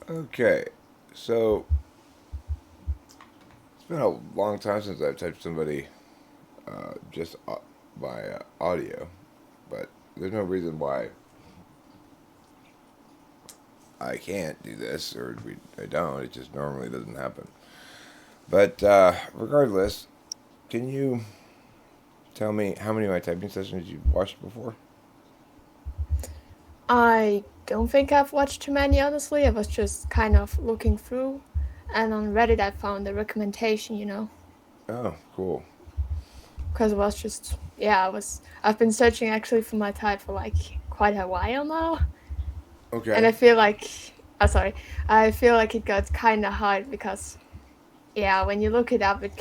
Okay, so it's been a long time since I've typed somebody just by audio, but there's no reason why I can't do this, or I don't. It just normally doesn't happen. But regardless, can you tell me how many of my typing sessions you've watched before? I don't think I've watched too many, honestly. I was just kind of looking through, and on Reddit I found a recommendation. Oh, cool. Because it was just, yeah, I've been searching actually for my type for like quite a while now, and Okay. sorry, I feel like it got kind of hard because, yeah, when you look it up, it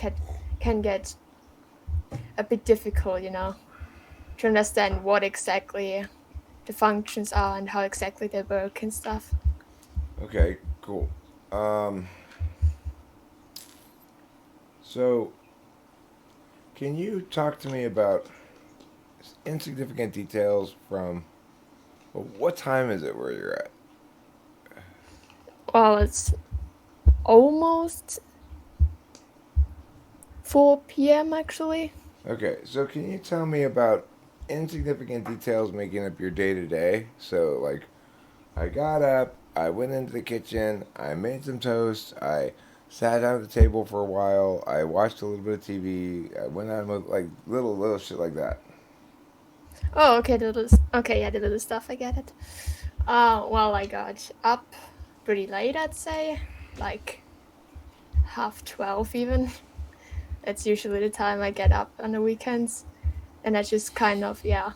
can get a bit difficult, to understand what exactly the functions are and how exactly they work and stuff. Okay, cool. Um, so can you talk to me about insignificant details from, well, what time is it where you're at? Well, it's almost 4 p.m. actually. Okay, so can you tell me about insignificant details making up your day to day? So, like, I got up, I went into the kitchen, I made some toast, I sat down at the table for a while, I watched a little bit of TV, I went out and like little shit like that. Oh, okay, yeah, the little stuff. I get it. Well, I got up pretty late, I'd say, like half 12 even. That's usually the time I get up on the weekends, and I just kind of, yeah,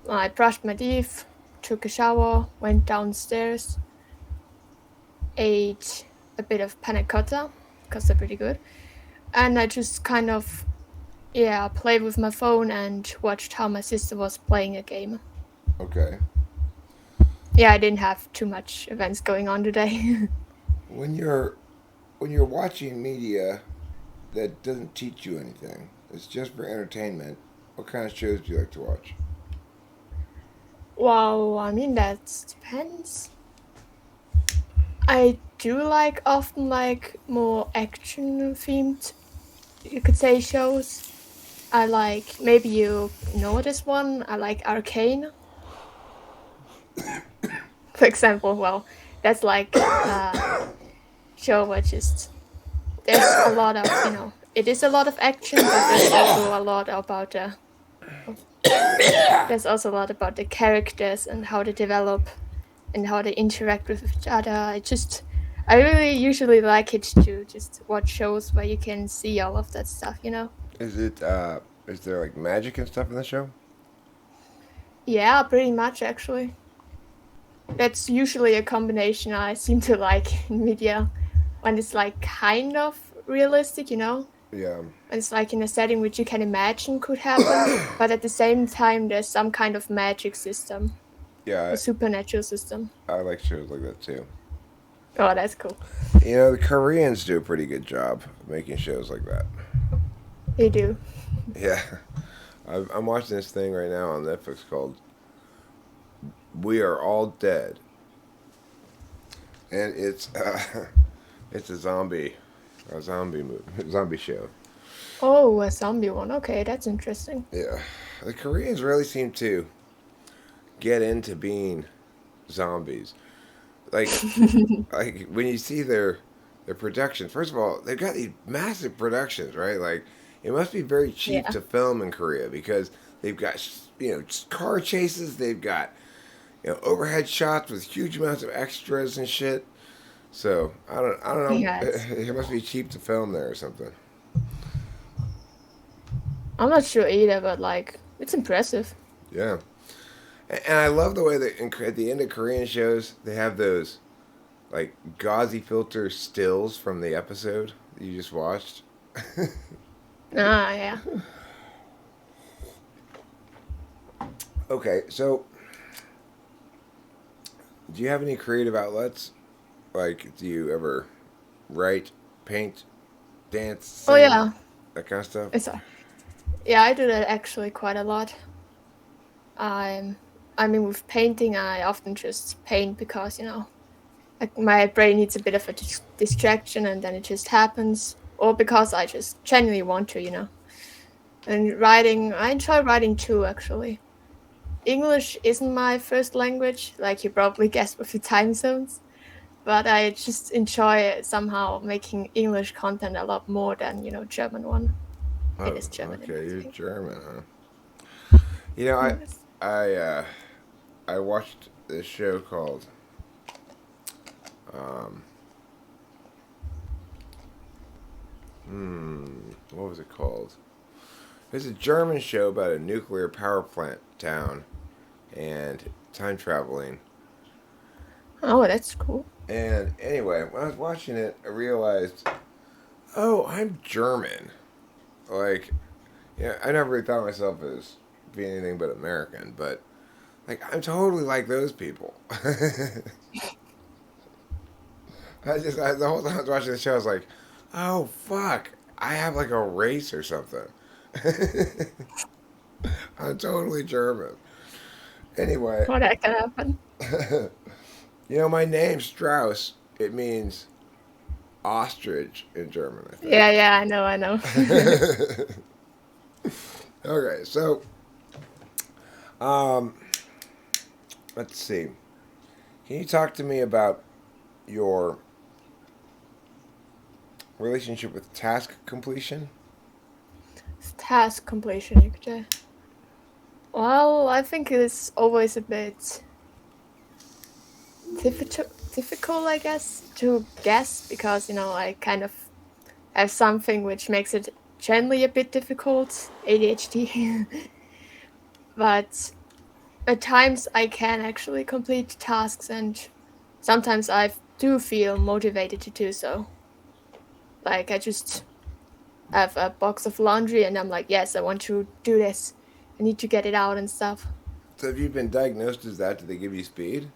I brushed my teeth, took a shower, went downstairs, ate a bit of panna cotta because they're pretty good, and I just kind of, yeah, played with my phone and watched how my sister was playing a game. Okay. Yeah, I didn't have too much events going on today. When you're when you're watching media that doesn't teach you anything, it's just for entertainment, what kind of shows do you like to watch? Well, I mean, that depends. I do like often like more action themed, you could say, shows. I like, maybe you know this one, I like Arcane, for example. Well, that's like a show where just there's a lot of, it is a lot of action, but there's also a lot about there's also a lot about the characters and how they develop and how they interact with each other. I really usually like it to just watch shows where you can see all of that stuff. Is it is there like magic and stuff in the show? Yeah, pretty much actually. That's usually a combination I seem to like in media when it's like kind of realistic. Yeah. When it's like in a setting which you can imagine could happen, but at the same time there's some kind of magic system, a Yeah, supernatural system. I like shows like that too. Oh, that's cool. You know, the Koreans do a pretty good job of making shows like that. They do. Yeah. I'm watching this thing right now on Netflix called We Are All Dead. And it's it's a zombie movie, zombie show. Oh, a zombie one. Okay, that's interesting. Yeah. The Koreans really seem to get into being zombies. Like like when you see their production, first of all, they've got these massive productions, right? Like it must be very cheap Yeah. to film in Korea because they've got car chases, they've got overhead shots with huge amounts of extras and shit. So I don't know. Yes. It must be cheap to film there or something. I'm not sure either, but like it's impressive. Yeah, and I love the way that at the end of Korean shows they have those like gauzy filter stills from the episode that you just watched. Ah, yeah. Okay, so do you have any creative outlets? Like, do you ever write, paint, dance, Oh sing, yeah. that kind of stuff? Sorry. Yeah, I do that actually quite a lot. I'm I mean with painting I often just paint because, Like my brain needs a bit of a distraction, and then it just happens, or because I just genuinely want to, And writing, I enjoy writing too, actually. English isn't my first language, like you probably guessed with the time zones, but I just enjoy somehow making English content a lot more than, German one. It Oh, is German in okay, my you're thing. German, huh? You know, Yes. I, uh, I watched this show called, um, what was it called? It's a German show about a nuclear power plant town and time traveling. Oh, that's cool. And anyway, when I was watching it, I realized, oh, I'm German. Like, yeah, I never really thought of myself as being anything but American, but like, I'm totally like those people. The whole time I was watching the show, I was like, oh fuck, I have like a race or something. I'm totally German. Anyway, What that can happen. my name Strauss. It means ostrich in German, I Yeah, yeah, I know. think. Okay, so um, let's see. Can you talk to me about your relationship with task completion? Task completion, you could say. Well, I think it's always a bit difficult, I guess, to guess because, I kind of have something which makes it generally a bit difficult, ADHD. But at times I can actually complete tasks, and sometimes I do feel motivated to do so. Like I just have a box of laundry and I'm like, yes, I want to do this. I need to get it out and stuff. So, have you been diagnosed as that? Did they give you speed?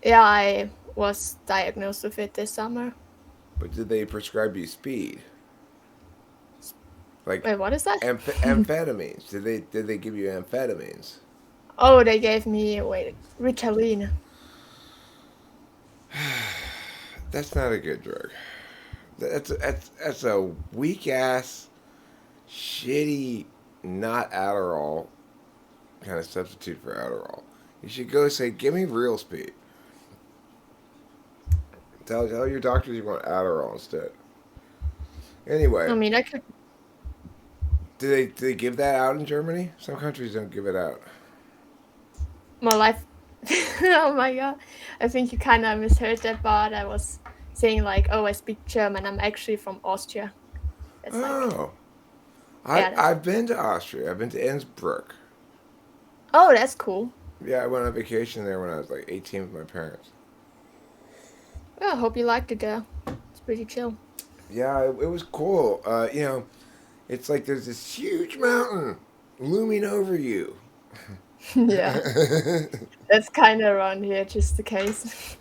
Yeah, I was diagnosed with it this summer. But did they prescribe you speed? Like Wait, what is that? amphetamines? Did they give you amphetamines? Oh, they gave me, Ritalin. That's not a good drug. That's a weak ass, shitty, not Adderall kind of substitute for Adderall. You should go say, "Give me real speed." Tell your doctors you want Adderall instead. Anyway, I mean, I could. do they give that out in Germany? Some countries don't give it out. My life. Oh my god. I think you kind of misheard that part. I was saying, like, oh, I speak German. I'm actually from Austria. That's like. Oh, Yeah, that's. I've been to Austria. I've been to Innsbruck. Oh, that's cool. Yeah, I went on vacation there when I was like 18 with my parents. Well, I hope you liked it there. It's pretty chill. Yeah, it was cool. It's like there's this huge mountain looming over you. Yeah, that's kind of around here, just the case.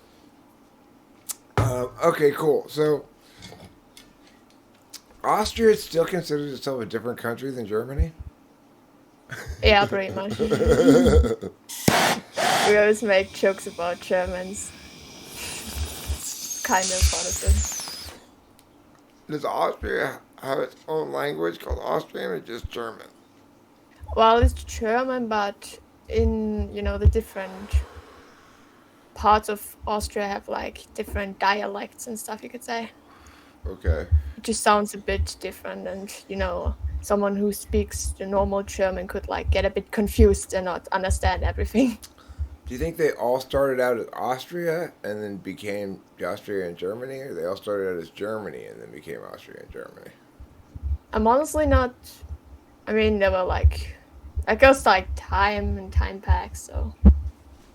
Okay, cool. So, Austria still considers itself a different country than Germany? Yeah, pretty much. We always make jokes about Germans. Kind of, honestly. Does Austria have its own language called Austrian or just German? Well, it's German, but in, the different parts of Austria have like different dialects and stuff, you could say. Okay. It just sounds a bit different, and someone who speaks the normal German could like get a bit confused and not understand everything. Do you think they all started out as Austria and then became Austria and Germany, or they all started out as Germany and then became Austria and Germany? I'm honestly not. I mean, there were like, it goes like time and time packs, so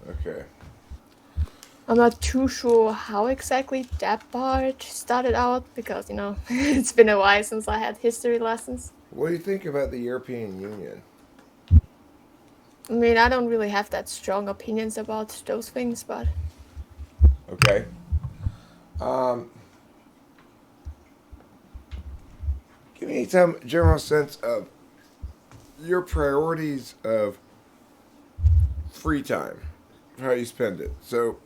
Okay. I'm not too sure how exactly that part started out because it's been a while since I had history lessons. What do you think about the European Union? I mean, I don't really have that strong opinions about those things, but Okay. Um, Give me some general sense of your priorities of free time, how you spend it. So,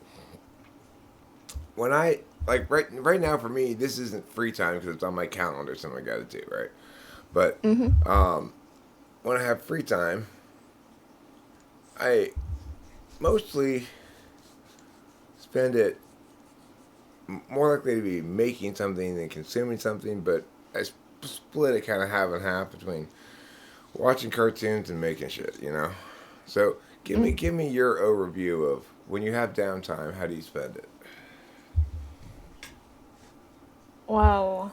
when I like right now for me, this isn't free time because it's on my calendar, something I got to do, right? But Mm-hmm. um, when I have free time, I mostly spend it more likely to be making something than consuming something, but I split it kind of half and half between watching cartoons and making shit, you know. So give me your overview of when you have downtime. How do you spend it? Wow.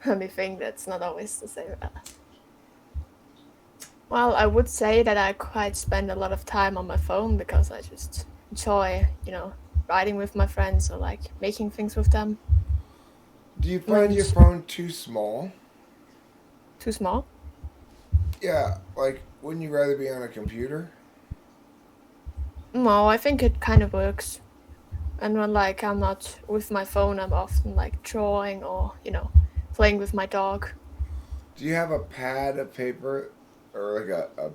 Let me think. That's not always the same. Well, I would say that I quite spend a lot of time on my phone because I just enjoy, riding with my friends or like making things with them. Do you find And your phone too small? too small? Yeah, like wouldn't you rather be on a computer? No, I think it kind of works. And when like I'm not with my phone, I'm often like drawing or, playing with my dog. Do you have a pad of paper or like a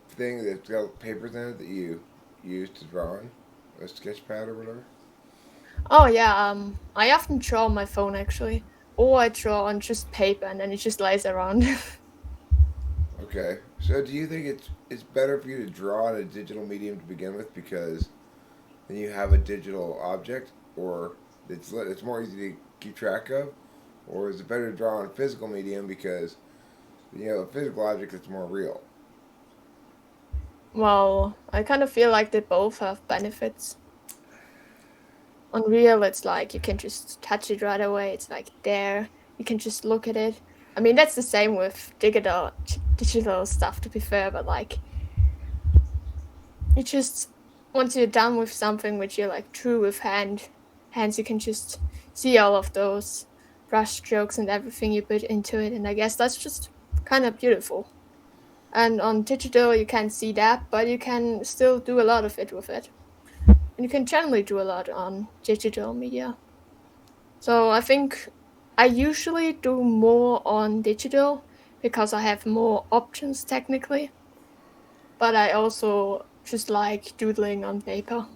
thing that's got papers in it that you use to draw on? A sketch pad or whatever? Oh yeah, I often draw on my phone actually. Or I draw on just paper and then it just lays around. Okay. So do you think it's better for you to draw on a digital medium to begin with because then you have a digital object, or it's more easy to keep track of, or is it better to draw on a physical medium because you know a physical object that's more real? Well, I kind of feel like they both have benefits. On real, it's like you can just touch it right away. It's like there. You can just look at it. I mean, that's the same with digital stuff, to be fair. But like, you just once you're done with something which you like drew with hands, you can just see all of those brush strokes and everything you put into it. And I guess that's just kind of beautiful. And on digital, you can't see that, but you can still do a lot of it with it. And you can generally do a lot on digital media. So I think I usually do more on digital because I have more options technically, but I also just like doodling on paper.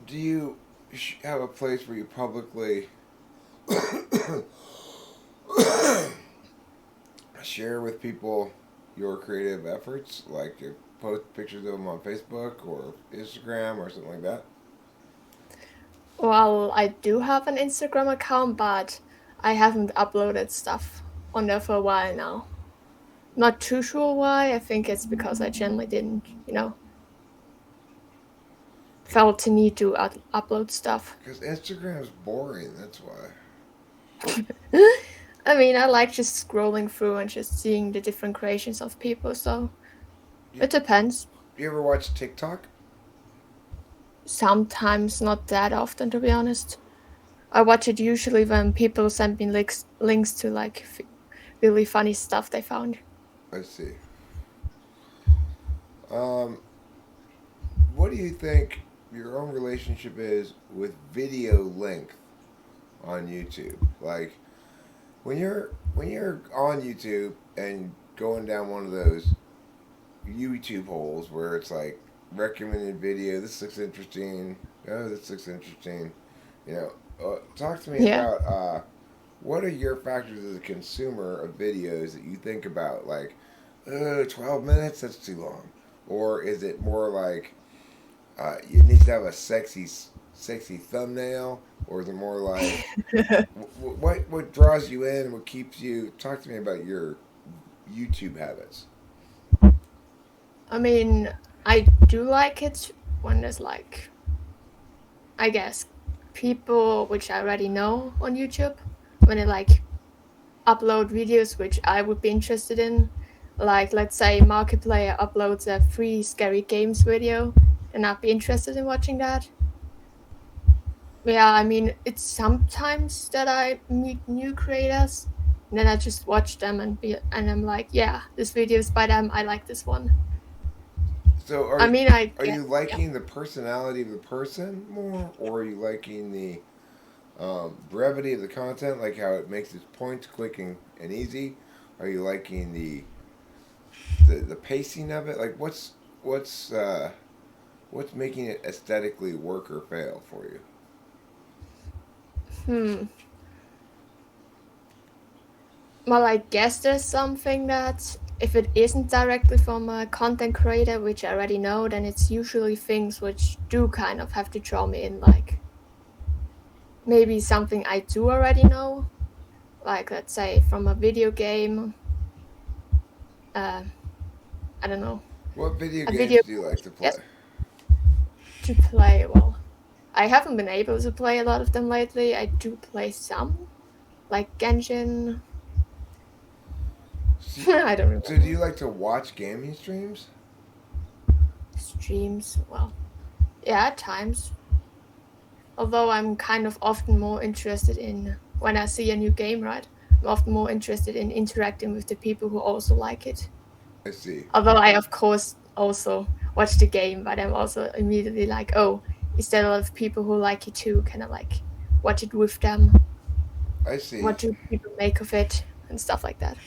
Do you have a place where you publicly share with people your creative efforts, like you post pictures of them on Facebook or Instagram or something like that? Well, I do have an Instagram account, but I haven't uploaded stuff on there for a while now. Not too sure why. I think it's because I generally didn't, felt the need to upload stuff. Because Instagram's boring. That's why. I mean, I like just scrolling through and just seeing the different creations of people, so You, it depends. you ever watch TikTok? Sometimes not that often, to be honest. I watch it usually when people send me links to like really funny stuff they found. I see. Um, what do you think your own relationship is with video length on YouTube? Like when you're on YouTube and going down one of those YouTube holes where it's like recommended video. This looks interesting. Oh, this looks interesting. You know, talk to me Yeah. about what are your factors as a consumer of videos that you think about? Like, 12 minutes? That's too long. Or is it more like it needs to have a sexy thumbnail? Or is it more like what draws you in? What keeps you? Talk to me about your YouTube habits. I mean, I do like it when there's like, I guess, people which I already know on YouTube, when they like upload videos which I would be interested in. Like, let's say Markiplier uploads a free scary games video, then I'd be interested in watching that. Yeah, I mean, it's sometimes that I meet new creators, and then I just watch them and I'm like, yeah, this video is by them. I like this one. So I mean, I are get you yeah. liking the personality of the person more, or are you liking the brevity of the content, like how it makes its points quick and easy? Are you liking the pacing of it? Like what's What's making it aesthetically work or fail for you? Hmm. Well, I guess there's something that if it isn't directly from a content creator, which I already know, then it's usually things which do kind of have to draw me in, like maybe something I do already know, like let's say from a video game. Uh, I don't know, What video a games video do you like to play? yes, to play. Well, I haven't been able to play a lot of them lately. I do play some, like Genshin. See, I don't so do remember you like to watch gaming streams? streams. Well, yeah, at times. Although I'm kind of often more interested in when I see a new game, right? I'm often more interested in interacting with the people who also like it. I see. Although I, of course, also watch the game, but I'm also immediately like, oh, is there a lot of people who like it too? Kind of like watch it with them. I see. What do people make of it and stuff like that?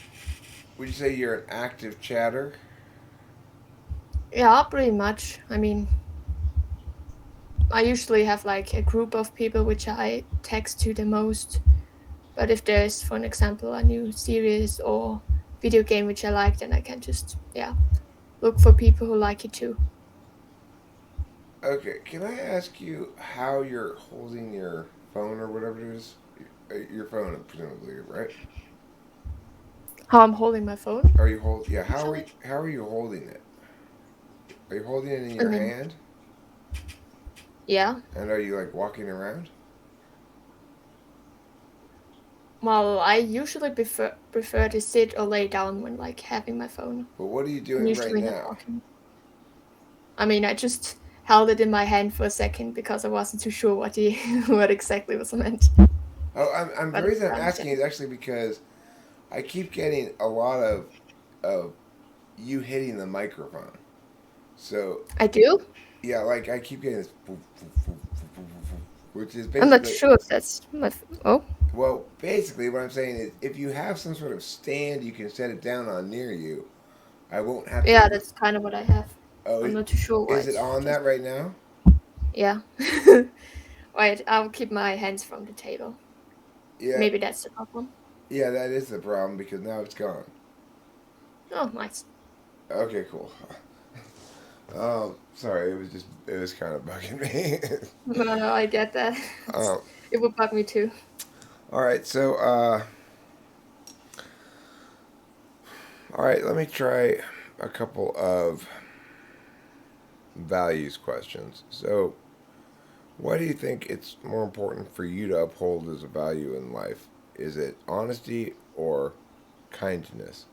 Would you say you're an active chatter? Yeah, pretty much. I mean, I usually have like a group of people which I text to the most. But if there's, for an example, a new series or video game which I like, then I can just, yeah, look for people who like it too. Okay, can I ask you how you're holding your phone or whatever it is? Your phone, presumably, right? How I'm holding my phone, Are you hold? Yeah. usually. How are you holding it? Are you holding it in I your mean, hand? yeah. And are you like walking around? Well, I usually prefer to sit or lay down when like having my phone. But what are you I'm doing right usually not now? walking. I mean, I just held it in my hand for a second because I wasn't too sure what he what exactly was meant. Oh, the But if reason you I'm asking is understand, actually because I keep getting a lot of you hitting the microphone. So I do. yeah, like I keep getting this, which is I'm not basically sure if that's my. Oh, well, basically what I'm saying is if you have some sort of stand you can set it down on near you, I won't have yeah, to. that's kind of what I have. Oh, I'm not too sure why is it it's on just that right now? yeah. Wait, I'll keep my hands from the table. Yeah, Maybe that's the problem. yeah, that is the problem because now it's gone. Oh, nice. Okay, cool. Sorry, it was kind of bugging me. No, no, I get that. um, It would bug me too. all right, so all right, let me try a couple of values questions. So, why do you think it's more important for you to uphold as a value in life? Is it honesty or kindness?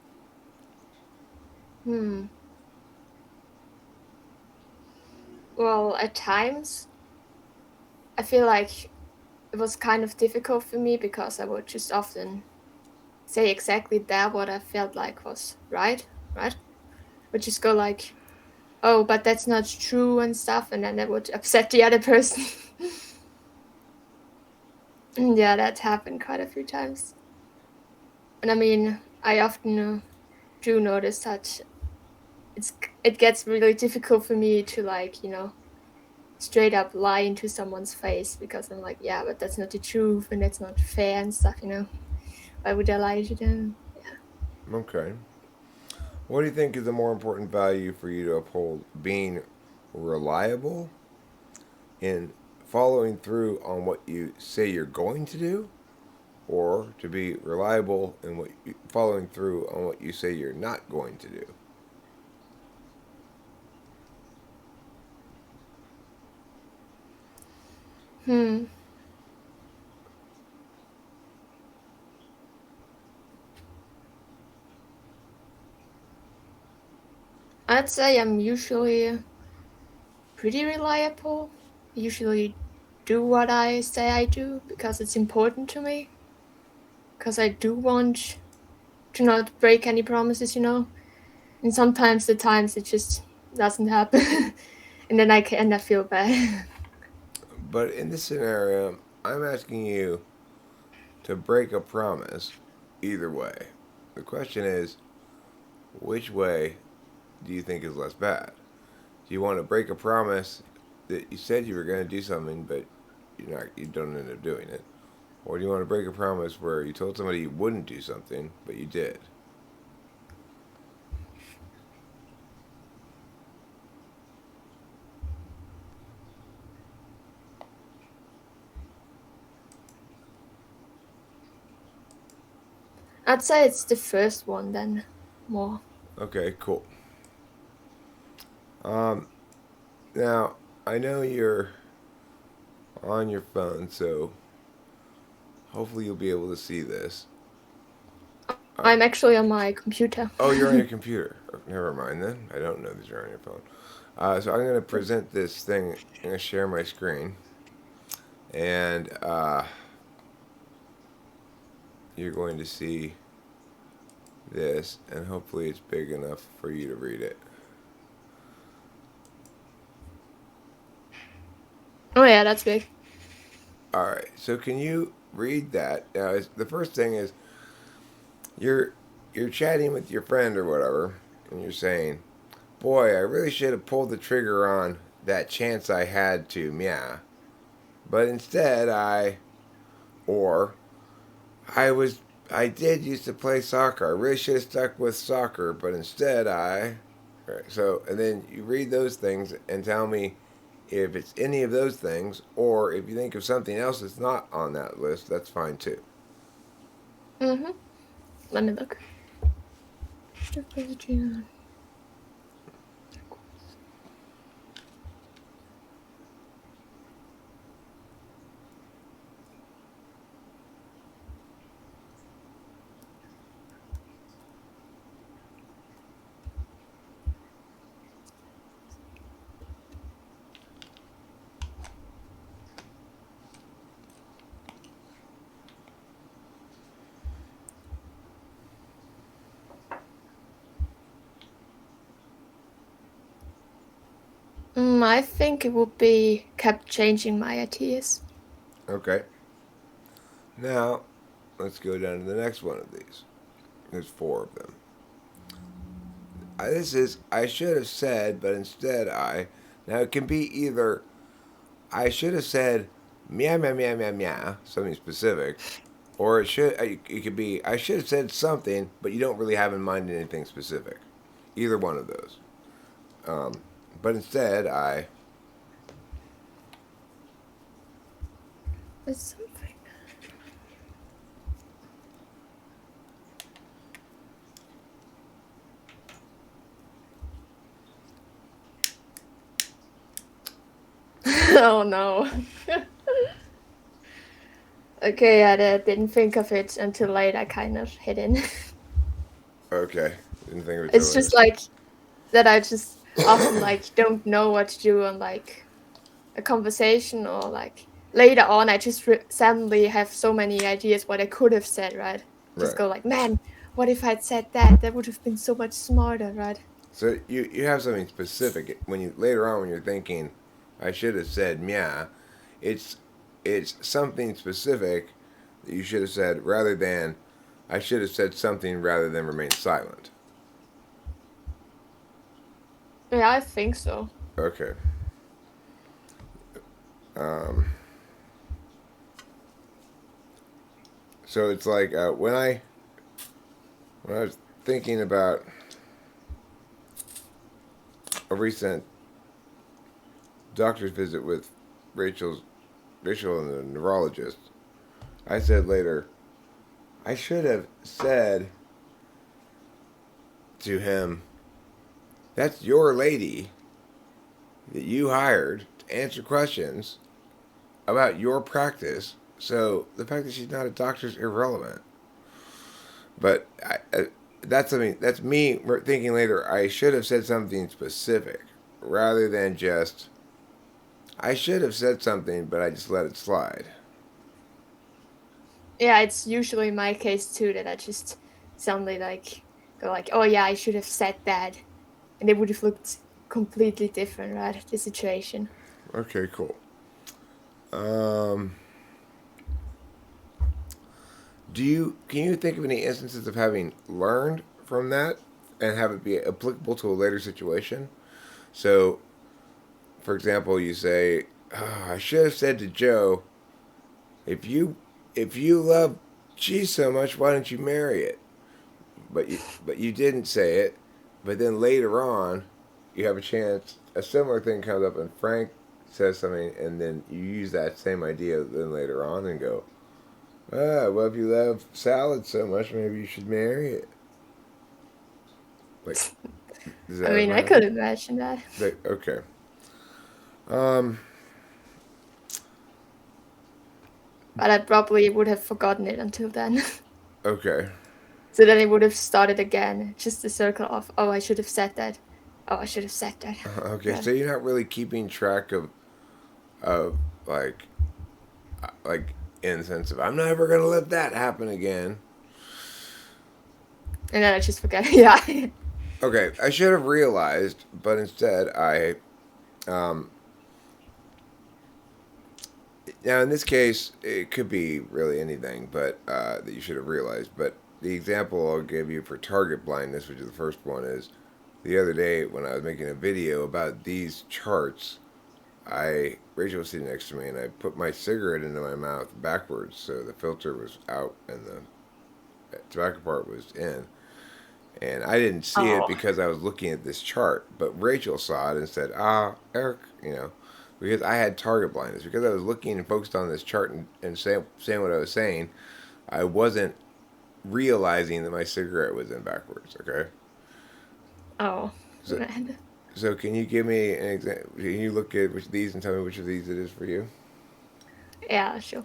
Hmm. Well, at times, I feel like it was kind of difficult for me because I would just often say exactly that what I felt like was right, right? Would just go like, oh, but that's not true and stuff, and then that would upset the other person. And yeah, that happened quite a few times. And I mean, I often do notice that it's it gets really difficult for me to like, straight up lie into someone's face because I'm like, yeah, but that's not the truth and that's not fair and stuff. Why would I lie to them? Yeah. Okay. What do you think is the more important value for you to uphold? Being reliable in following through on what you say you're going to do, or to be reliable in following through on what you say you're not going to do? Hmm. I'd say I'm usually pretty reliable. I usually do what I say I do because it's important to me. Because I do want to not break any promises. And sometimes the times it just doesn't happen. And then I feel bad. But in this scenario, I'm asking you to break a promise either way. The question is, which way do you think is less bad? Do you want to break a promise that you said you were going to do something, but you don't end up doing it? Or do you want to break a promise where you told somebody you wouldn't do something, but you did? I'd say it's the first one then, more. Okay, cool. Now, I know you're on your phone, so hopefully you'll be able to see this. I'm actually on my computer. Oh, you're on your computer. Never mind then. I don't know that you're on your phone. So I'm going to present this thing. I'm going to share my screen. And you're going to see this, and hopefully it's big enough for you to read it. Oh yeah, that's big. All right. So can you read that? Now, the first thing is you're chatting with your friend or whatever, and you're saying, "Boy, I really should have pulled the trigger on that chance I had to Myah, but instead or I did used to play soccer. I really should have stuck with soccer, but instead I." Right, so, and then you read those things and tell me if it's any of those things, or if you think of something else that's not on that list, that's fine too. Mm-hmm. Let me look. I think it would be kept changing my ideas. Okay. Now, let's go down to the next one of these. There's 4 of them. This is I should have said, but instead I. Now it can be either I should have said meow meow meow meow meow, something specific, or it could be I should have said something, but you don't really have in mind anything specific. Either one of those. But instead I. It's something. Oh no. Okay, I didn't think of it until late. I kind of hit in. Okay. Didn't think of it. It's just like that. I just often like don't know what to do on like a conversation, or like later on I just suddenly have so many ideas what I could have said, right? Just Right. go like, man, what if I'd said that? That would have been so much smarter, right? So you have something specific when you later on when you're thinking, I should have said meow. It's it's something specific that you should have said rather than I should have said something rather than remain silent. Yeah, I think so. Okay. Um, so it's like when I was thinking about a recent doctor's visit with Rachel's Rachel and the neurologist, I said later, I should have said to him, "That's your lady that you hired to answer questions about your practice. So the fact that she's not a doctor is irrelevant." But that's me thinking later. I should have said something specific rather than just I should have said something, but I just let it slide. Yeah, it's usually my case too that I just suddenly like go like, oh yeah, I should have said that, and it would have looked completely different, right? The situation. Okay, cool. Um, can you think of any instances of having learned from that and have it be applicable to a later situation? So for example, you say, oh, I should have said to Joe, if you love cheese so much, why don't you marry it? But you didn't say it. But then later on, you have a chance. A similar thing comes up, and Frank says something, and then you use that same idea then later on and go, well, if you love salad so much, maybe you should marry it. Like, does that I mean, ever I happen? could imagine that. Okay. Um. But I probably would have forgotten it until then. Okay. So then it would have started again. Just the circle of, oh, I should have said that. Oh, I should have said that. Okay. Right. So you're not really keeping track of like in the sense of I'm never gonna let that happen again. And then I just forget. Yeah. Okay, I should have realized, but instead I um now in this case it could be really anything, but that you should have realized. But the example I'll give you for target blindness, which is the first one, is the other day when I was making a video about these charts. Rachel was sitting next to me, and I put my cigarette into my mouth backwards, so the filter was out and the tobacco part was in. And I didn't see it Oh. because I was looking at this chart, but Rachel saw it and said, Eric, because I had target blindness. Because I was looking and focused on this chart and saying what I was saying, I wasn't realizing that my cigarette was in backwards, okay? Oh. So, Man. so can you give me an example? Can you look at which of these and tell me which of these it is for you? Yeah, sure.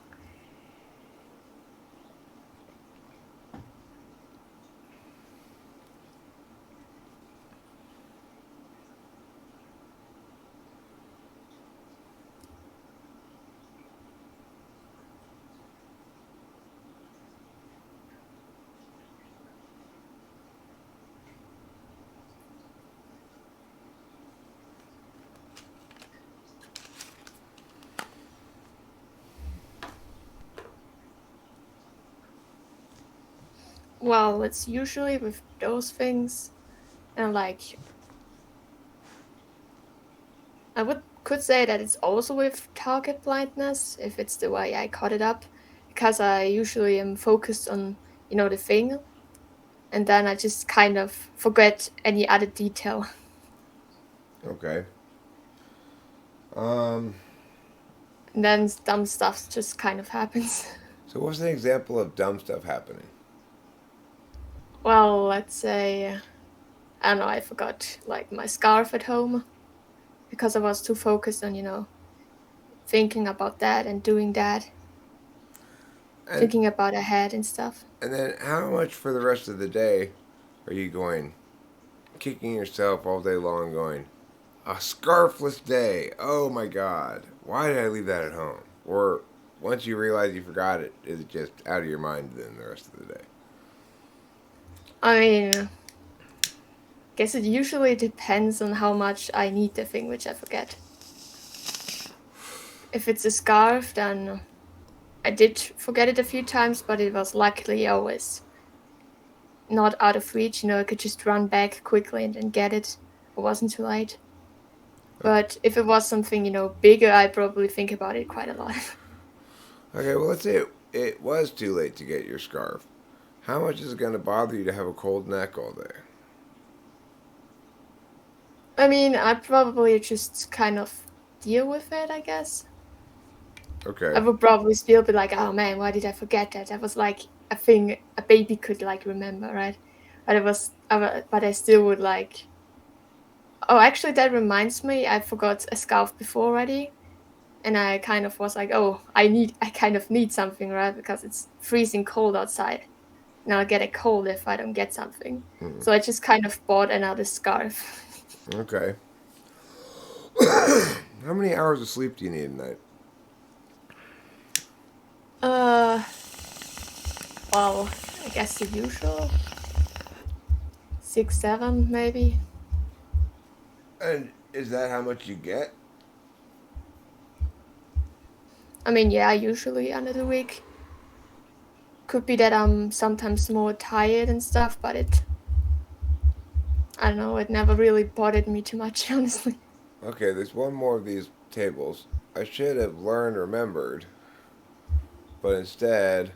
Well, it's usually with those things, and like I could say that it's also with target blindness if it's the way I cut it up, because I usually am focused on the thing, and then I just kind of forget any other detail. Okay. Um. And then dumb stuff just kind of happens. So what's an example of dumb stuff happening? Well, let's say I don't know, I forgot like my scarf at home because I was too focused on thinking about that and doing that, And thinking about ahead and stuff. and then how much for the rest of the day are you going kicking yourself all day long, going a scarfless day? Oh my God! Why did I leave that at home? Or once you realize you forgot it, is it just out of your mind then the rest of the day? I mean, guess it usually depends on how much I need the thing which I forget. If it's a scarf, then I did forget it a few times, but it was luckily always not out of reach. I could just run back quickly and then get it. It wasn't too late. But if it was something, bigger, I probably think about it quite a lot. Okay, well let's say it was too late to get your scarf. How much is it going to bother you to have a cold neck all day? I mean, I probably just kind of deal with it, I guess. Okay. I would probably still be like, oh man, why did I forget that? That was like a thing a baby could like remember, right? But I still would like. Oh, actually, that reminds me, I forgot a scarf before already, and I kind of was like, oh, I kind of need something, right? Because it's freezing cold outside, and I'll get a cold if I don't get something. Hmm. So I just kind of bought another scarf. Okay. How many hours of sleep do you need a night? Uh, well, I guess the usual 6, 7, maybe. And is that how much you get? I mean, yeah, usually under the week. Could be that I'm sometimes more tired and stuff, but I don't know, it never really bothered me too much, honestly. Okay, there's one more of these tables. I should have learned, remembered, but instead,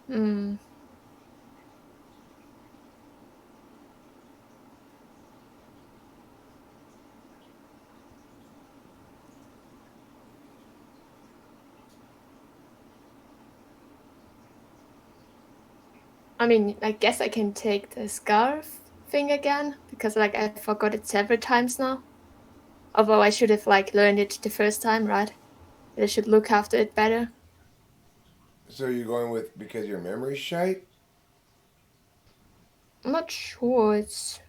Hmm. I mean, I guess I can take the scarf thing again because like I forgot it several times now. Although I should have like learned it the first time, right? I should look after it better. so you're going with because your memory's shite? I'm not sure. It's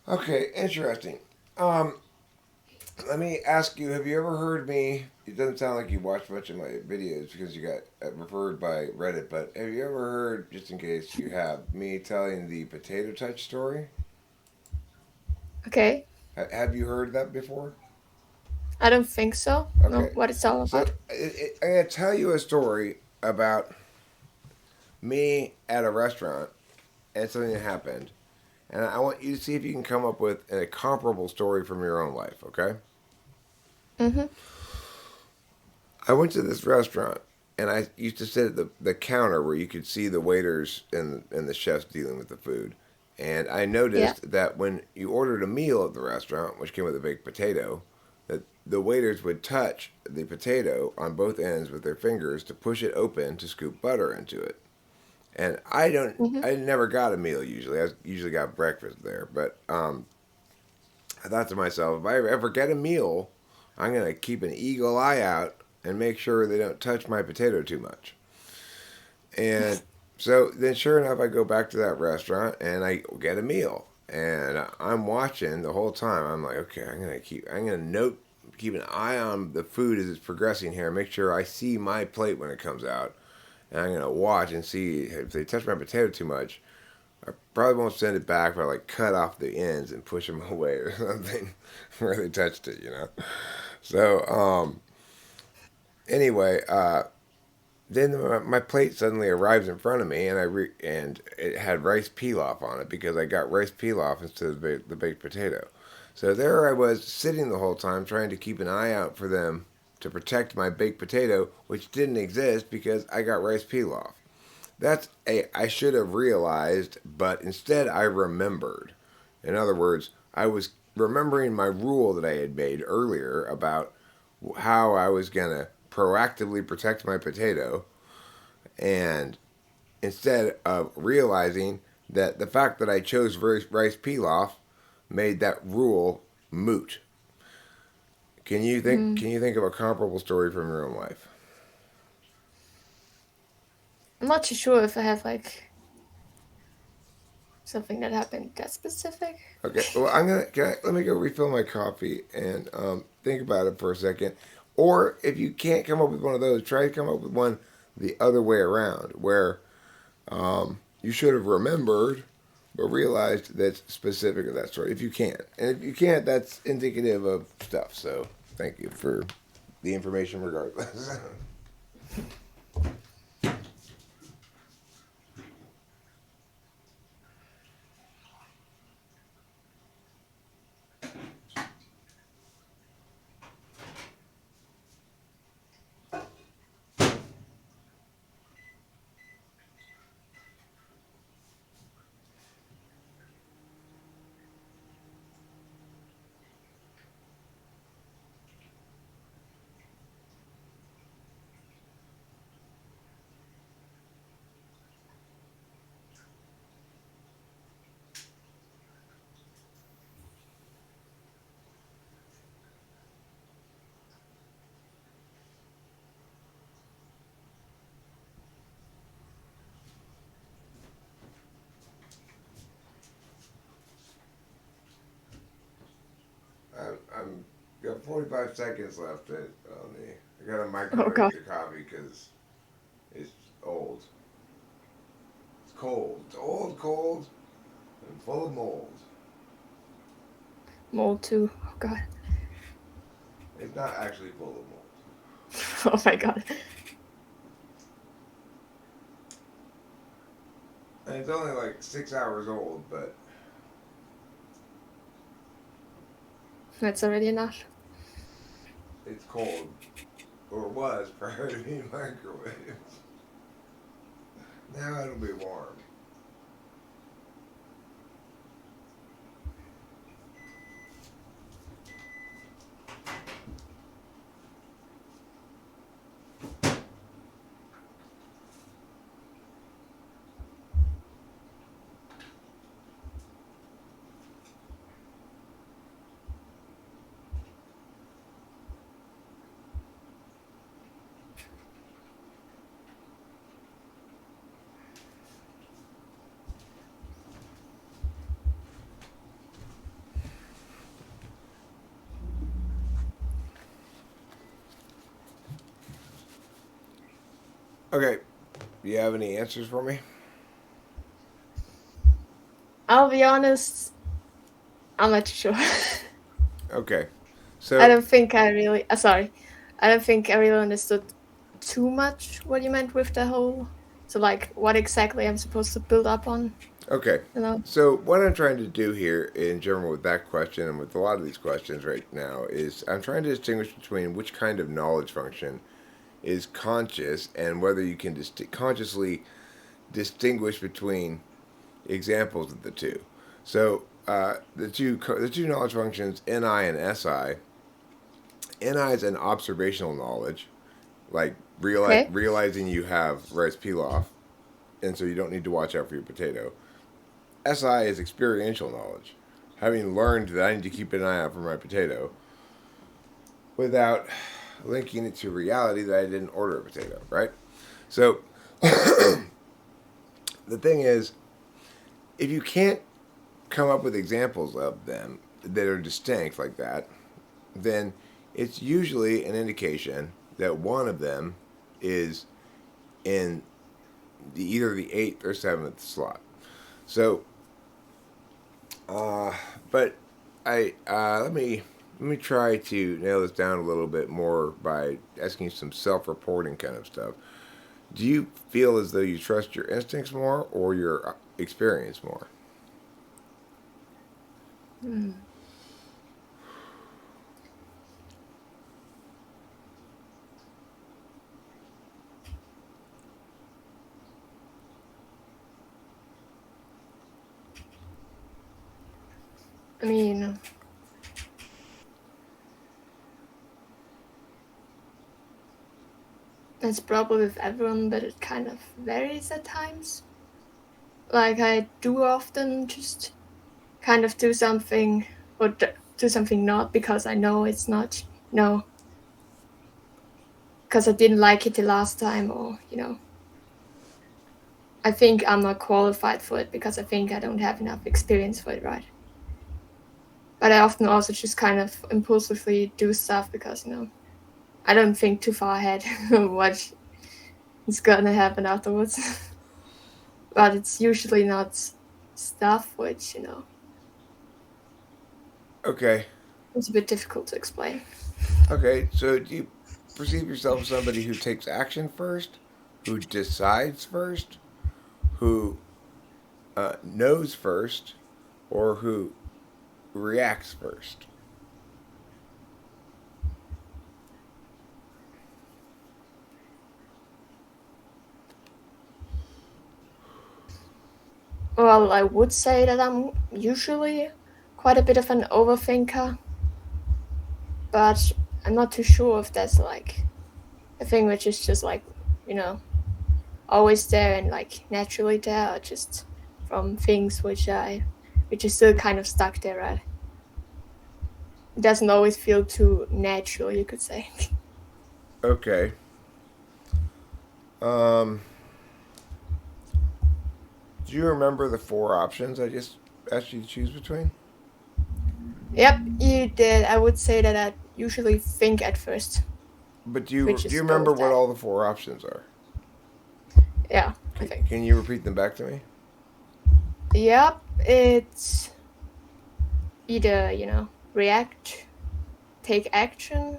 Okay, interesting. Um, Let me ask you: have you ever heard me? It doesn't sound like you watched much of my videos because you got referred by Reddit. But have you ever heard, just in case you have, me telling the potato touch story? okay. Have you heard that before? I don't think so. No, Okay, what it's all so about. I'm gonna tell you a story about me at a restaurant and something that happened, and I want you to see if you can come up with a comparable story from your own life. Okay? Mm-hmm. I went to this restaurant and I used to sit at the counter where you could see the waiters and the chefs dealing with the food. And I Yeah. noticed that when you ordered a meal at the restaurant, which came with a baked potato, that the waiters would touch the potato on both ends with their fingers to push it open to scoop butter into it. And Mm-hmm. I never got a meal usually. I usually got breakfast there. But I thought to myself, if I ever get a meal, I'm going to keep an eagle eye out and make sure they don't touch my potato too much. And so then, sure enough, I go back to that restaurant and I get a meal. And I'm watching the whole time. I'm like, okay, I'm gonna note, keep an eye on the food as it's progressing here. Make sure I see my plate when it comes out, and I'm gonna watch and see if they touch my potato too much. I probably won't send it back, but I like cut off the ends and push them away or something where they touched it, you know. So anyway, then my plate suddenly arrives in front of me, and and it had rice pilaf on it because I got rice pilaf instead of the baked potato. So there I was sitting the whole time trying to keep an eye out for them to protect my baked potato, which didn't exist because I got rice pilaf. That's a I should have realized, but instead I remembered. In other words, I was remembering my rule that I had made earlier about how I was going to proactively protect my potato, and instead of realizing that the fact that I chose rice pilaf made that rule moot. Mm. Can you think of a comparable story from your own life? I'm not too sure if I have like something that happened that specific. Okay, well, let me go refill my coffee and think about it for a second. Or if you can't come up with one of those, try to come up with one the other way around, where you should have remembered but realized that's specific to that story. If you can, and if you can't, that's indicative of stuff. So thank you for the information, regardless. I'm got 45 seconds left on the. I got to Oh microwave god. the coffee because it's old. It's cold. It's old, cold, and full of mold. Mold too. Oh god. It's not actually full of mold. Oh my god. And it's only like 6 hours old, but That's already enough. it's cold. Or was prior to being microwaved. Now it'll be warm. Okay. Do you have any answers for me? I'll be honest, I'm not too sure. Okay. I So, don't think I really. Sorry, I don't think I really understood too much what you meant with the whole. So, like, what exactly I'm supposed to build up on? okay. You know? So, what I'm trying to do here in general with that question and with a lot of these questions right now is I'm trying to distinguish between which kind of knowledge function is conscious and whether you can consciously distinguish between examples of the two. So, the two knowledge functions NI and SI. NI is an observational knowledge, like Okay. realizing you have rice pilaf, and so you don't need to watch out for your potato. SI is experiential knowledge, having learned that I need to keep an eye out for my potato without linking it to reality that I didn't order a potato, right? So the thing is, if you can't come up with examples of them that are distinct like that, then it's usually an indication that one of them is in either the eighth or seventh slot. So, but let me try to nail this down a little bit more by asking some self-reporting kind of stuff. Do you feel as though you trust your instincts more or your experience more? Hmm. I mean, it's probably with everyone, but it kind of varies at times. Like, I do often just kind of do something or do something not because I know it's not, because I didn't like it the last time, or, I think I'm not qualified for it because I think I don't have enough experience for it, right? But I often also just kind of impulsively do stuff because, I don't think too far ahead what is gonna happen afterwards. But it's usually not stuff which, Okay. it's a bit difficult to explain. Okay. So do you perceive yourself as somebody who takes action first, who decides first, who knows first, or who reacts first? Well, I would say that I'm usually quite a bit of an overthinker, but I'm not too sure if that's like a thing which is just like, you know, always there and like naturally there, or just from things which is still kind of stuck there, right? It doesn't always feel too natural, you could say. Okay. Um, do you remember the four options I just asked you to choose between? Yep, you did. I would say that I usually think at first, But which do you is go remember with what that. all the four options are? Yeah, I think. Can you repeat them back to me? Yep, it's either, react, take action,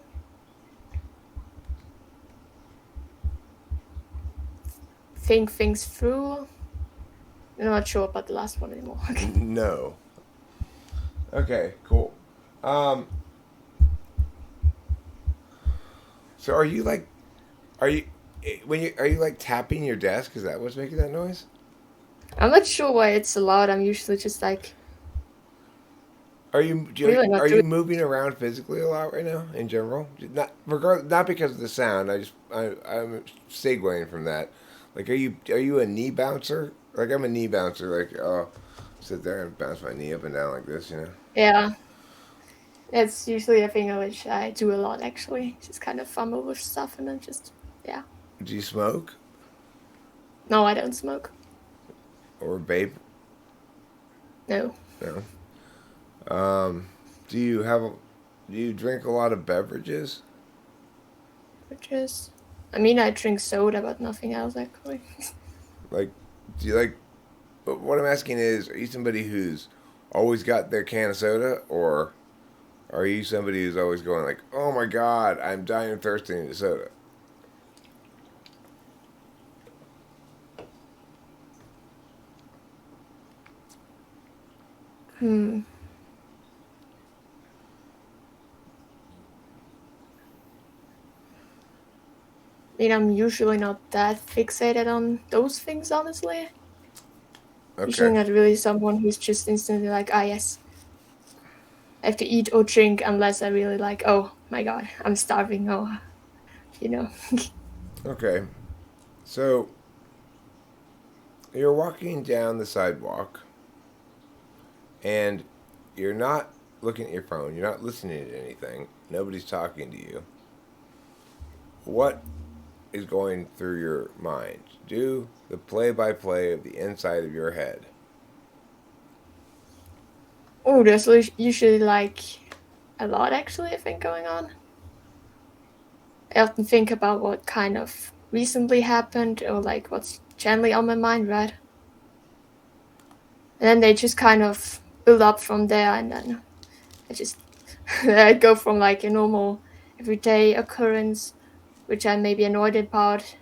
think things through. I'm not sure about the last one anymore. No. Okay, cool. Um, so are you when you are you like tapping your desk? Is that what's making that noise? I'm not sure why it's allowed. I'm usually just like really not Are doing. you moving around physically a lot right now in general? Not because of the sound. I'm segueing from that. Like, are you a knee bouncer? Like, I'm a knee bouncer. Like, oh, sit there and bounce my knee up and down like this. You know? Yeah, it's usually a thing which I do a lot actually. Just kind of fumble with stuff and then just yeah. Do you smoke No, I don't smoke. or vape? No, No. Um, do you have do you drink a lot of beverages? which is. I mean, I drink soda, but nothing else actually. Like, do you like? But what I'm asking is, are you somebody who's always got their can of soda, or are you somebody who's always going like, "Oh my God, I'm dying of thirst and need a soda"? Hmm. I mean, I'm usually not that fixated on those things, honestly. Usually Okay, not really someone who's just instantly like, ah, yes, I have to eat or drink unless I really like, oh my god, I'm starving, or, you know. okay. So you're walking down the sidewalk, and you're not looking at your phone. You're not listening to anything. Nobody's talking to you. What is going through your mind? Do the play-by-play of the inside of your head. Oh, there's usually like a lot actually, I think, going on. I often think about what kind of recently happened or like what's generally on my mind, right? And then they just kind of build up from there, and then I just I go from like a normal everyday occurrence, which I'm maybe annoyed about.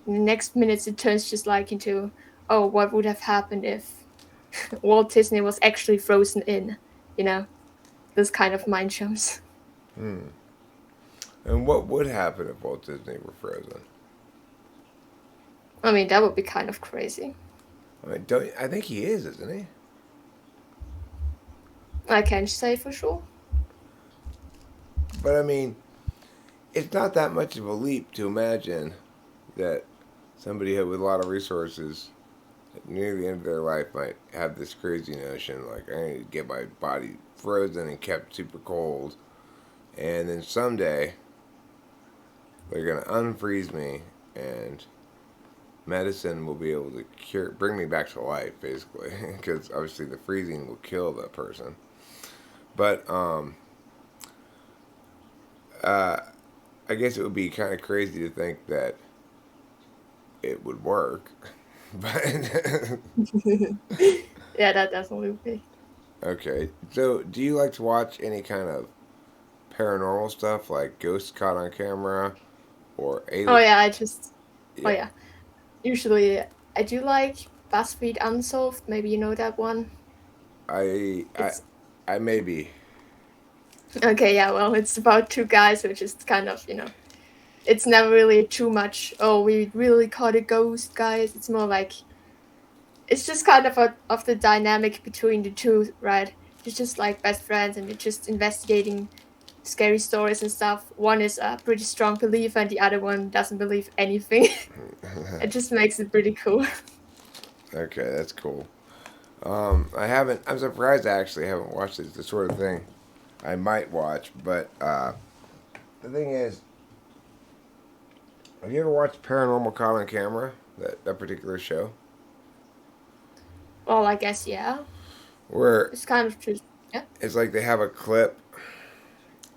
In the next minutes, it turns just like into, oh, what would have happened if Walt Disney was actually frozen in, you know, this kind of mind jumps. Hmm. And what would happen if Walt Disney were frozen? I mean, that would be kind of crazy. I mean, don't I think he is, isn't he? I can't say for sure. But I mean, it's not that much of a leap to imagine that somebody with a lot of resources near the end of their life might have this crazy notion like, I need to get my body frozen and kept super cold, and then someday they're gonna unfreeze me, and medicine will be able to bring me back to life, basically, because obviously the freezing will kill the person. But uh, I guess it would be kind of crazy to think that it would work. But Yeah, that definitely would be. okay, so do you like to watch any kind of paranormal stuff like ghosts caught on camera or Oh alien? yeah, oh Yeah, yeah. Usually, I do like BuzzFeed Unsolved. Maybe you know that one. I I It's I maybe. okay. Yeah, well, it's about two guys, which is kind of it's never really too much. Oh, we really caught a ghost, guys. It's more like it's just kind of the dynamic between the two, right? It's just like best friends, and they're just investigating scary stories and stuff. One is a pretty strong believer, and the other one doesn't believe anything. It just makes it pretty cool. Okay, that's cool. I haven't. I'm surprised I actually haven't watched it. It's the sort of thing I might watch, but the thing is, have you ever watched Paranormal Caught on Camera? That particular show, Well, I guess yeah. where It's kind of just. Yeah. It's like they have a clip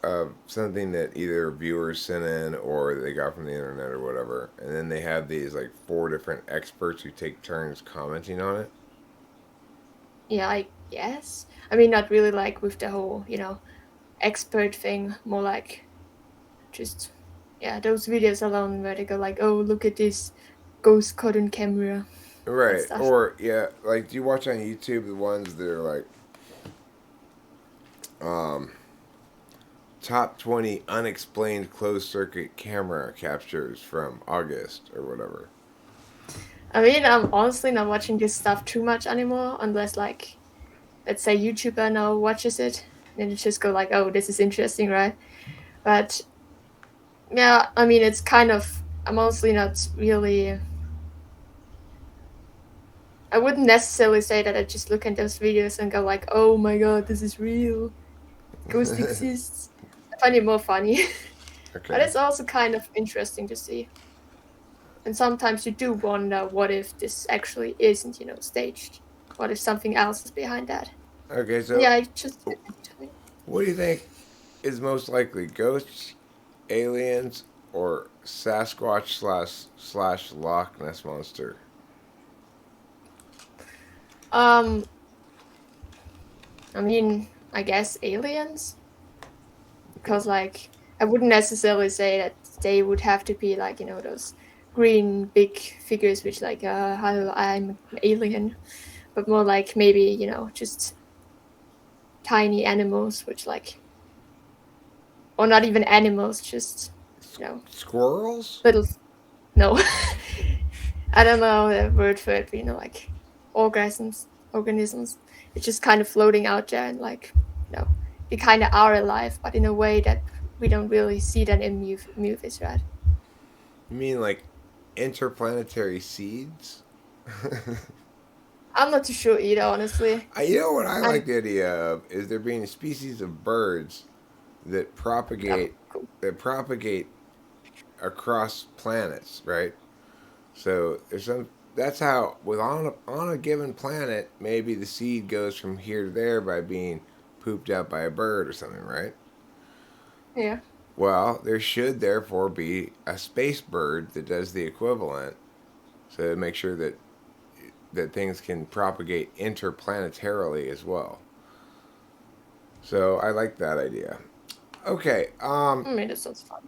of something that either viewers sent in or they got from the internet or whatever, and then they have these like four different experts who take turns commenting on it. Yeah, I guess. I mean, not really like with the whole, expert thing, more like just, yeah, those videos alone where they go like, oh, look at this ghost caught on camera and Right. stuff. Or yeah, like do you watch on YouTube the ones that are like um top 20 unexplained closed circuit camera captures from August or whatever? I mean, I'm honestly not watching this stuff too much anymore, unless like, let's say YouTuber now watches it, and it just go like, oh, this is interesting, right? But yeah, I mean, it's kind of, I'm honestly not really, I wouldn't necessarily say that I just look at those videos and go like, oh my god, this is real. Ghost exists. I find it more funny. But Okay. it's also kind of interesting to see. And sometimes you do wonder what if this actually isn't, staged? What if something else is behind that? Okay, Yeah, so I just what do you think is most likely? Ghosts, aliens, or Sasquatch slash Loch Ness monster? um I mean, I guess aliens, Okay. because like I wouldn't necessarily say that they would have to be like, those green big figures which like hello, I'm an alien, but more like maybe, just tiny animals which like, or not even animals, just, you know, Squirrels? little, no. I don't know the word for it, but like organisms. It's just kind of floating out there and like, they kind of are alive, but in a way that we don't really see that in movies, right? You mean like interplanetary seeds? I'm not too sure either, honestly. You know what I And like the idea of is there being a species of birds that oh, propagate cool. that propagate across planets, right? So there's some. That's how with on a given planet, maybe the seed goes from here to there by being pooped out by a bird or something, right? Yeah. Well, there should therefore be a space bird that does the equivalent, so to make sure that things can propagate interplanetarily as well. So I like that idea. Okay, I mean, that sounds fun.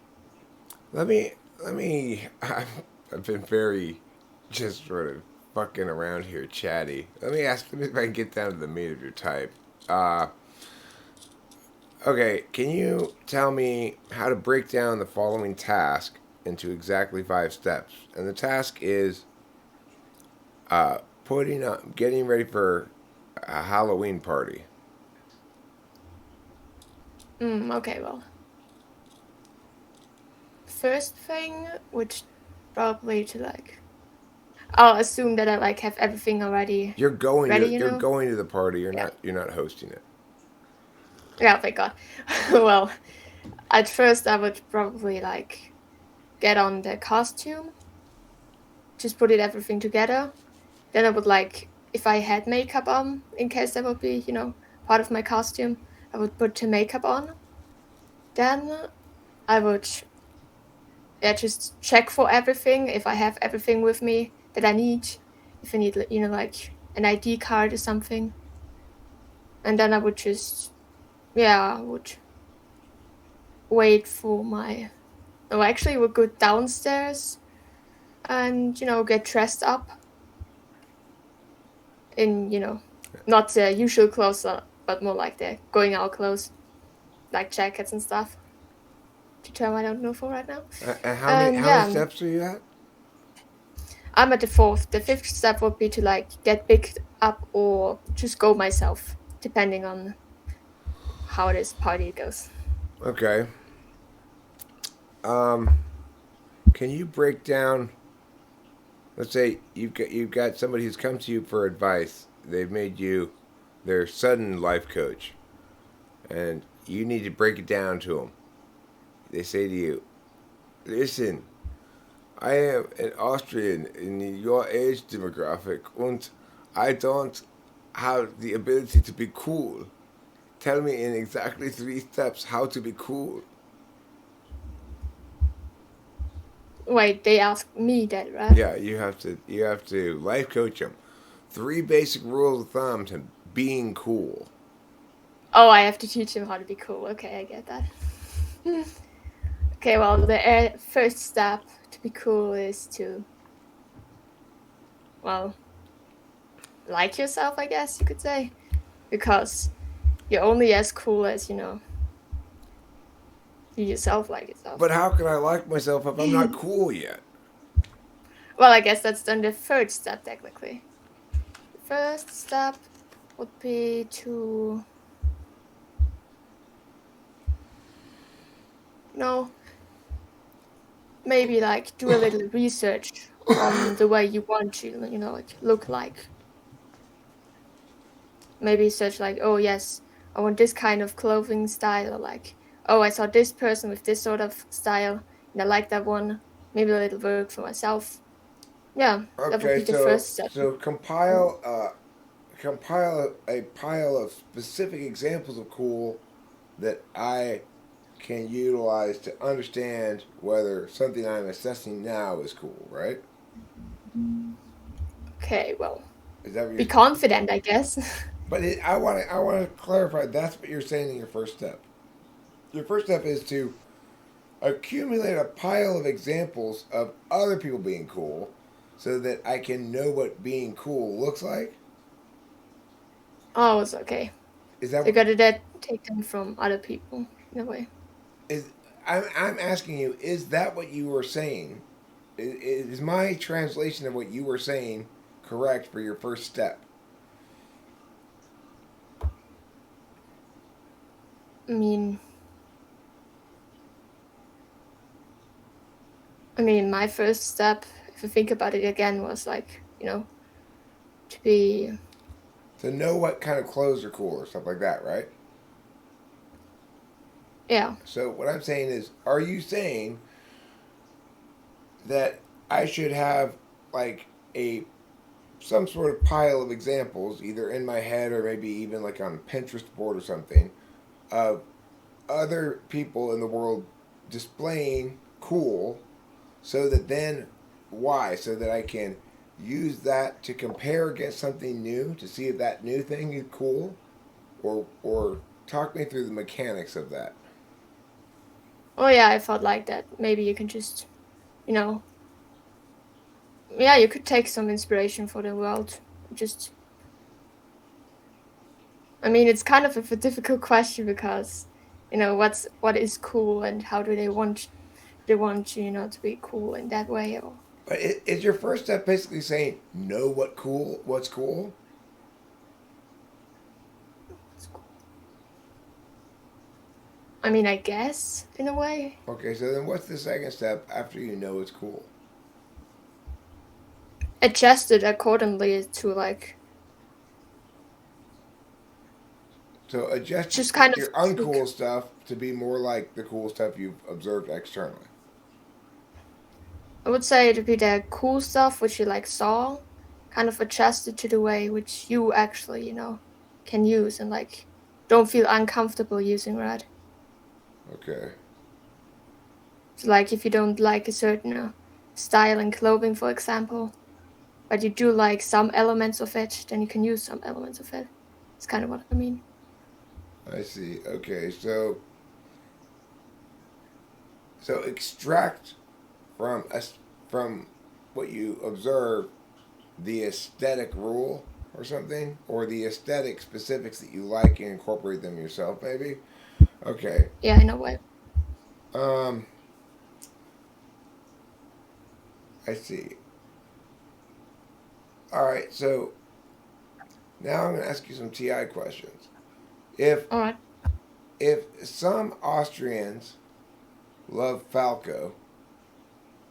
let me let me. I've been very just sort of fucking around here, chatty. Let me ask. Let me if I can get down to the meat of your type. Uh, okay, can you tell me how to break down the following task into exactly 5 steps? And the task is putting up, getting ready for a Halloween party. Okay, well, first thing would probably to like, I'll assume that I like have everything already ready, You're going to the party. Yeah. You're not hosting it. Yeah, thank God. Well, at first I would probably like get on the costume, just put it everything together. Then I would like, if I had makeup on, in case that would be, part of my costume, I would put the makeup on. Then I would, yeah, just check for everything. If I have everything with me that I need, if I need, like an ID card or something. And then I would just, yeah, I would wait for my, oh, actually, would go downstairs and, get dressed up in, not the usual clothes, but more like the going out clothes, like jackets and stuff. The term I don't know for right now. And And how many yeah, steps are you at? I'm at the fourth. The fifth step would be to like get picked up or just go myself, depending on how this party goes. Okay. Um, can you break down? Let's say you've got somebody who's come to you for advice. They've made you their sudden life coach, and you need to break it down to them. They say to you, "Listen, I am an Austrian in your age demographic, and I don't have the ability to be cool. tell me in exactly 3 steps how to be cool. Wait, they asked me that, right? Yeah, you have to life coach them. 3 basic rules of thumb to being cool. Oh, I have to teach them how to be cool. Okay, I get that. Okay, well, the first step to be cool is to, well, like yourself, I guess you could say. Because you're only as cool as, you yourself like yourself. But how can I like myself if I'm not cool yet? Well, I guess that's then the third step, technically. The first step would be to, maybe like do a little research on the way you want to, like look like. Maybe search like, oh yes, I want this kind of clothing style, or like, oh, I saw this person with this sort of style and I like that one. Maybe a little work for myself. Yeah, that would Okay, be the so first step. so compile a pile of specific examples of cool that I can utilize to understand whether something I'm assessing now is cool, right? Okay, well, Is that what be you're? confident, I guess. But I want to clarify. That's what you're saying in your first step. Your first step is to accumulate a pile of examples of other people being cool, so that I can know what being cool looks like. Oh, it's okay. Is that So you what gotta take them from other people in a way. is? I'm asking you. Is that what you were saying? Is my translation of what you were saying correct for your first step? I mean, my first step, if I think about it again, was like, to be, To know what kind of clothes are cool or stuff like that, right? yeah. So what I'm saying is, are you saying that I should have like a some sort of pile of examples, either in my head or maybe even like on a Pinterest board or something, of other people in the world displaying cool, so that then why? So that I can use that to compare against something new to see if that new thing is cool, or talk me through the mechanics of that. Oh yeah, I felt like that. Maybe you can just, you know, yeah, you could take some inspiration for the world. Just, it's kind of a difficult question because, what is cool and how do they want to, to be cool in that way or But is your first step basically saying know what's cool? what's cool. I guess in a way. Okay, so then what's the second step after you know it's cool? Adjust it accordingly to like So adjust just kind of your uncool stuff to be more like the cool stuff you've observed externally. I would say to be the cool stuff which you like saw, kind of adjusted to the way which you actually, can use and like don't feel uncomfortable using, right? Okay. So like if you don't like a certain style in clothing, for example, but you do like some elements of it, then you can use some elements of it. It's kind of what I mean. I see. Okay, so extract from us from what you observe the aesthetic rule or something, or the aesthetic specifics that you like and incorporate them yourself, maybe. Okay. Yeah, in a way. Um, I see. All right. So now I'm going to ask you some TI questions. If All right. if some Austrians love Falco,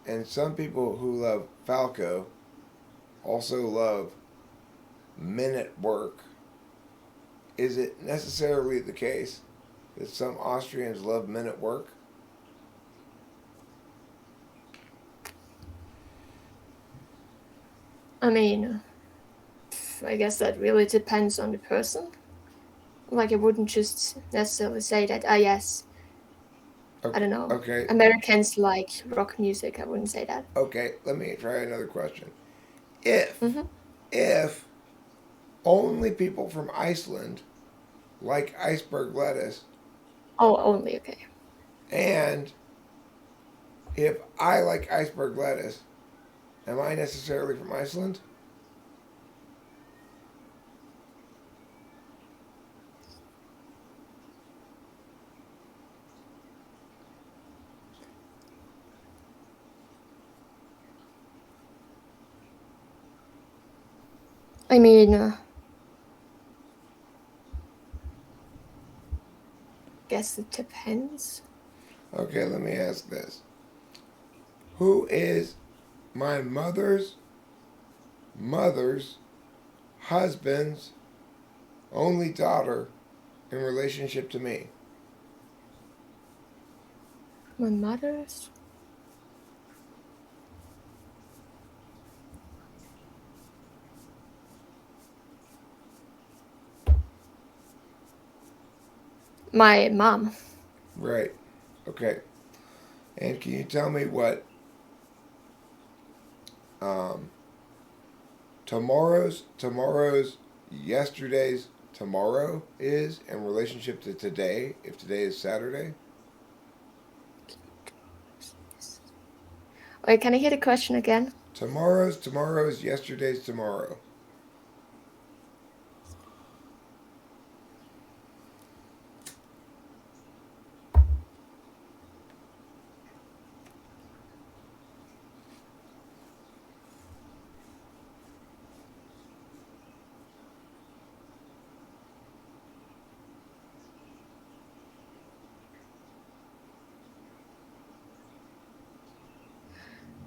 and some people who love Falco also love men at work, is it necessarily the case that some Austrians love men at work? I mean, I guess that really depends on the person. Like I wouldn't just necessarily say that. Yes, I Okay. don't know. Okay. Americans like rock music. I wouldn't say that. Okay. Let me try another question. If Mm-hmm. if only people from Iceland like iceberg lettuce, Oh, only okay. and if I like iceberg lettuce, am I necessarily from Iceland? I mean, guess it depends. Okay, let me ask this. Who is my mother's husband's only daughter in relationship to me? My mother's. My mom. Right. Okay. And can you tell me what um, tomorrow's yesterday's tomorrow is in relationship to today, if today is Saturday? Wait, can I hear the question again? Tomorrow's yesterday's tomorrow.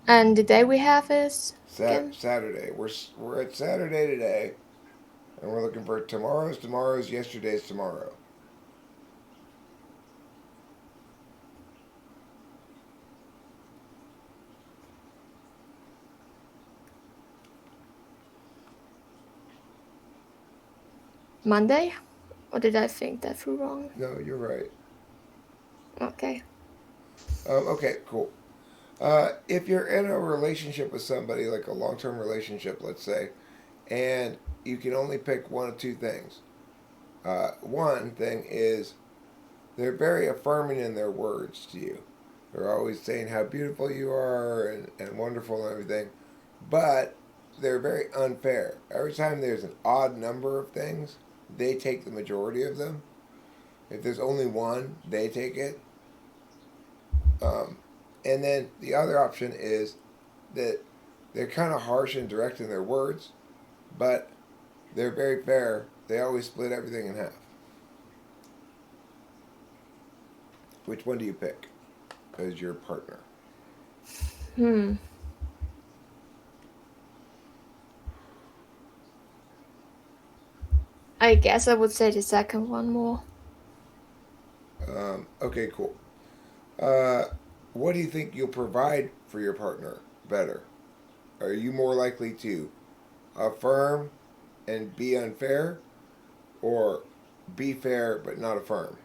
And the day we have is again Saturday. We're at Saturday today, and we're looking for tomorrow's yesterday's tomorrow. Monday. Or did I think that through wrong? No, you're right. Okay. Okay, cool. If you're in a relationship with somebody, like a long-term relationship, let's say, and you can only pick one of two things. One thing is they're very affirming in their words to you. They're always saying how beautiful you are and wonderful and everything, but they're very unfair. Every time there's an odd number of things, they take the majority of them. If there's only one, they take it. Um, and then the other option is that they're kind of harsh and direct in their words, but they're very fair. They always split everything in half. Which one do you pick as your partner? Hmm. I guess I would say the second one more. Okay, cool. Uh, what do you think you'll provide for your partner better? Are you more likely to affirm and be unfair, or be fair but not affirm?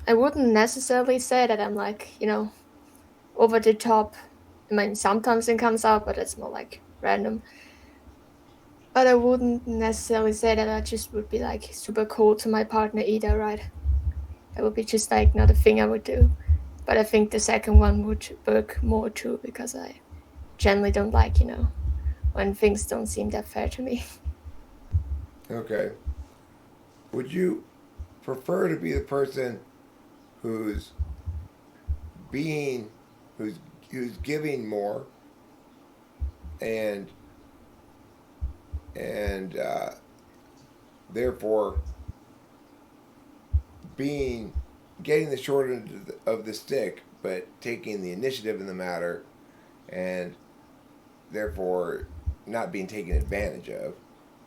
I wouldn't necessarily say that I'm like, over the top. I mean, sometimes it comes out, but it's more like random. But I wouldn't necessarily say that I just would be like super cold to my partner either, right? That would be just like not a thing I would do. But I think the second one would work more too because I generally don't like, when things don't seem that fair to me. Okay. Would you prefer to be the person who's being who's who's giving more and and therefore being getting the short end of the stick, but taking the initiative in the matter, and therefore not being taken advantage of?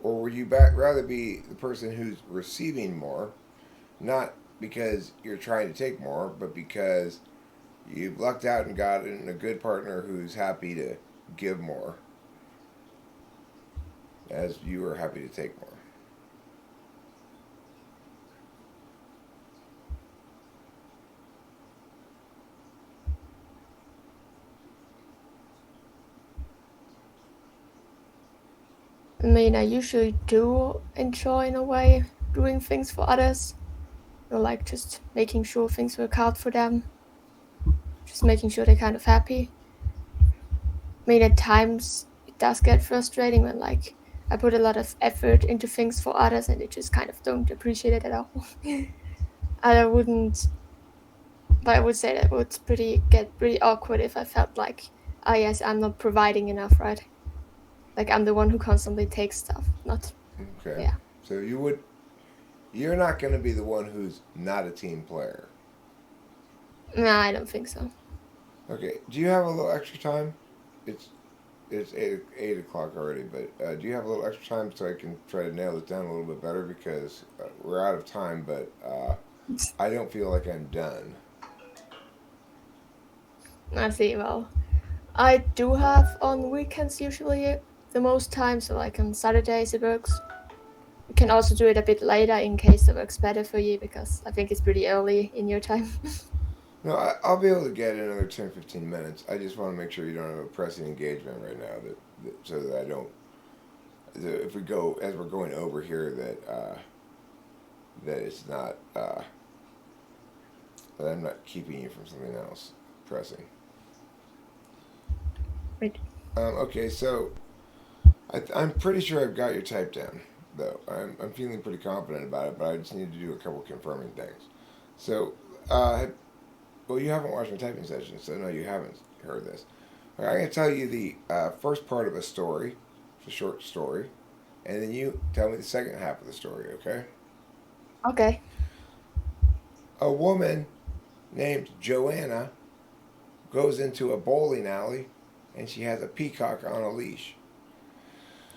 Or would you rather be the person who's receiving more, not because you're trying to take more, but because you've lucked out and gotten a good partner who's happy to give more? as you are happy to take more. I mean, I usually do enjoy, in a way, doing things for others. Or like just making sure things work out for them. Just making sure they're kind of happy. I mean, at times it does get frustrating when like I put a lot of effort into things for others and they just kind of don't appreciate it at all. I wouldn't, but I would say that would get pretty awkward if I felt like, oh yes, I'm not providing enough, right? Like I'm the one who constantly takes stuff, not Okay. yeah. So you're not going to be the one who's not a team player. No, I don't think so. Okay. Do you have a little extra time? It's it's 8 o'clock already, but do you have a little extra time so I can try to nail this down a little bit better because we're out of time, but I don't feel like I'm done. I see. Well, I do have on weekends usually the most time, so like on Saturdays it works. You can also do it a bit later in case it works better for you because I think it's pretty early in your time. No, I'll be able to get another 10, 15 minutes. I just want to make sure you don't have a pressing engagement right now so that I don't. If we go as we're going over here, that it's not that I'm not keeping you from something else pressing. Right. Okay, so I'm pretty sure I've got your type down, though. I'm feeling pretty confident about it, but I just need to do a couple confirming things. So, well, you haven't watched my typing session, so no, you haven't heard this. I'm going to tell you the first part of a story, it's a short story, and then you tell me the second half of the story, okay? Okay. A woman named Joanna goes into a bowling alley, and she has a peacock on a leash.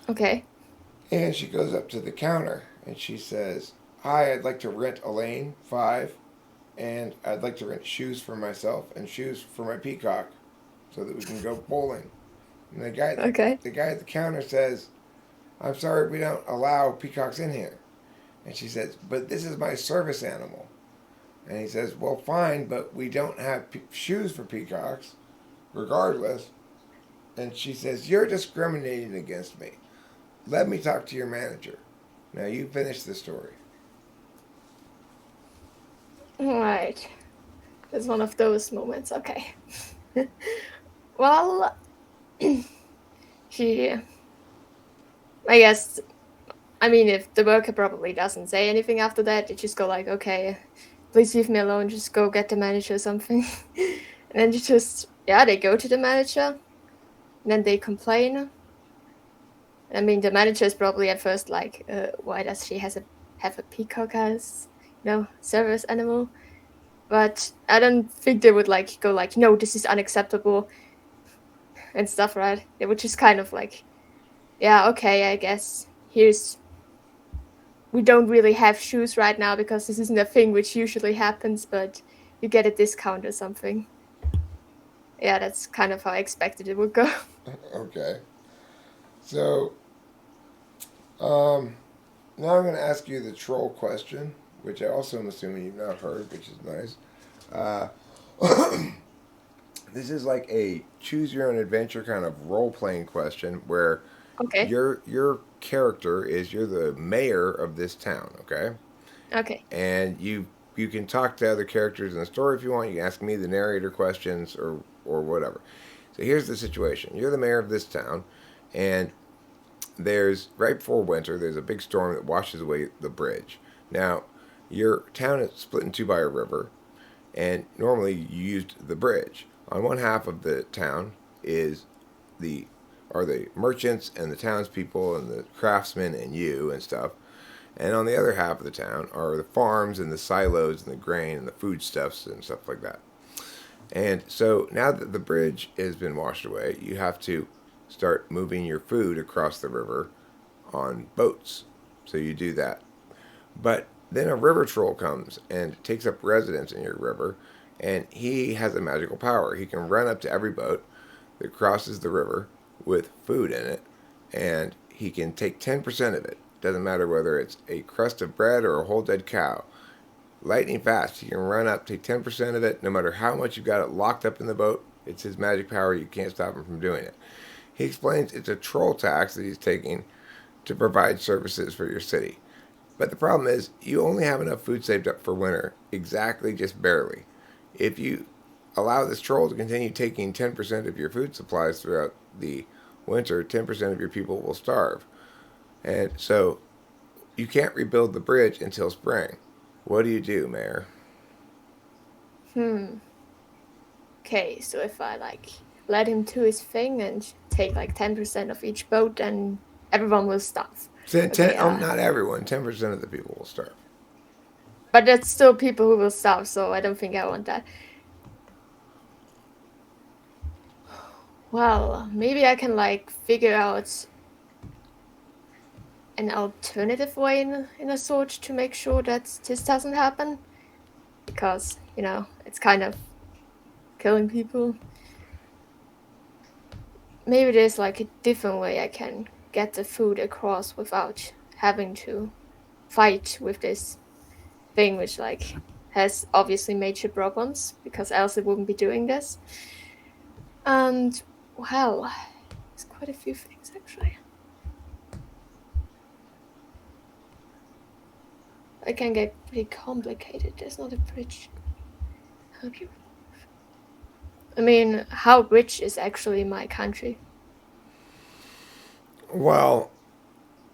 Okay. And she goes up to the counter and she says, "Hi, I'd like to rent Elaine 5, and I'd like to rent shoes for myself and shoes for my peacock so that we can go bowling." And Okay. the guy at the counter says, "I'm sorry, we don't allow peacocks in here." And she says, "But this is my service animal." And he says, "Well, fine, but we don't have shoes for peacocks, regardless." And she says, "You're discriminating against me. Let me talk to your manager." Now you finish the story. All right. It's one of those moments. Okay. Well, she. I guess. I mean, if the worker probably doesn't say anything after that, they just go like, "Okay, please leave me alone. Just go get the manager or something." And then you just, yeah, they go to the manager. And then they complain. I mean, the manager is probably at first like, why does she have a peacock as, service animal? But I don't think they would like go like, no, this is unacceptable and stuff, right? They would just kind of like, yeah, okay, I guess we don't really have shoes right now because this isn't a thing which usually happens, but you get a discount or something. Yeah, that's kind of how I expected it would go. Okay. So, um, now I'm going to ask you the troll question, which I also am assuming you've not heard, which is nice. Uh, this is like a choose your own adventure kind of role playing question where Okay. your character is you're the mayor of this town, okay? Okay. And you can talk to other characters in the story if you want. You can ask me the narrator questions or whatever. So here's the situation: you're the mayor of this town, and there's right before winter. There's a big storm that washes away the bridge. Now, your town is split in two by a river, and normally you used the bridge. On one half of the town is the are the merchants and the townspeople and the craftsmen and you and stuff. And on the other half of the town are the farms and the silos and the grain and the foodstuffs and stuff like that. And so now that the bridge has been washed away, you have to start moving your food across the river on boats. So you do that. But then a river troll comes and takes up residence in your river, and he has a magical power. He can run up to every boat that crosses the river with food in it, and he can take 10% of it. Doesn't matter whether it's a crust of bread or a whole dead cow. Lightning fast. He can run up, take 10% of it, no matter how much you've got it locked up in the boat. It's his magic power. You can't stop him from doing it. He explains it's a troll tax that he's taking to provide services for your city. But the problem is, you only have enough food saved up for winter, exactly, just barely. If you allow this troll to continue taking 10% of your food supplies throughout the winter, 10% of your people will starve. And so you can't rebuild the bridge until spring. What do you do, Mayor? Okay, so if I like let him do his thing and take like 10% of each boat, then everyone will starve. Okay, Not everyone. 10% of the people will starve. but that's still people who will starve, so I don't think I want that. Well, maybe I can like figure out an alternative way in a sort to make sure that this doesn't happen, because it's kind of killing people. Maybe there's like a different way I can get the food across without having to fight with this thing, which like has obviously major problems, because else it wouldn't be doing this. And well, there's quite a few things actually. It can get pretty complicated. There's not a bridge. How do you... I mean, how rich is actually my country? Well,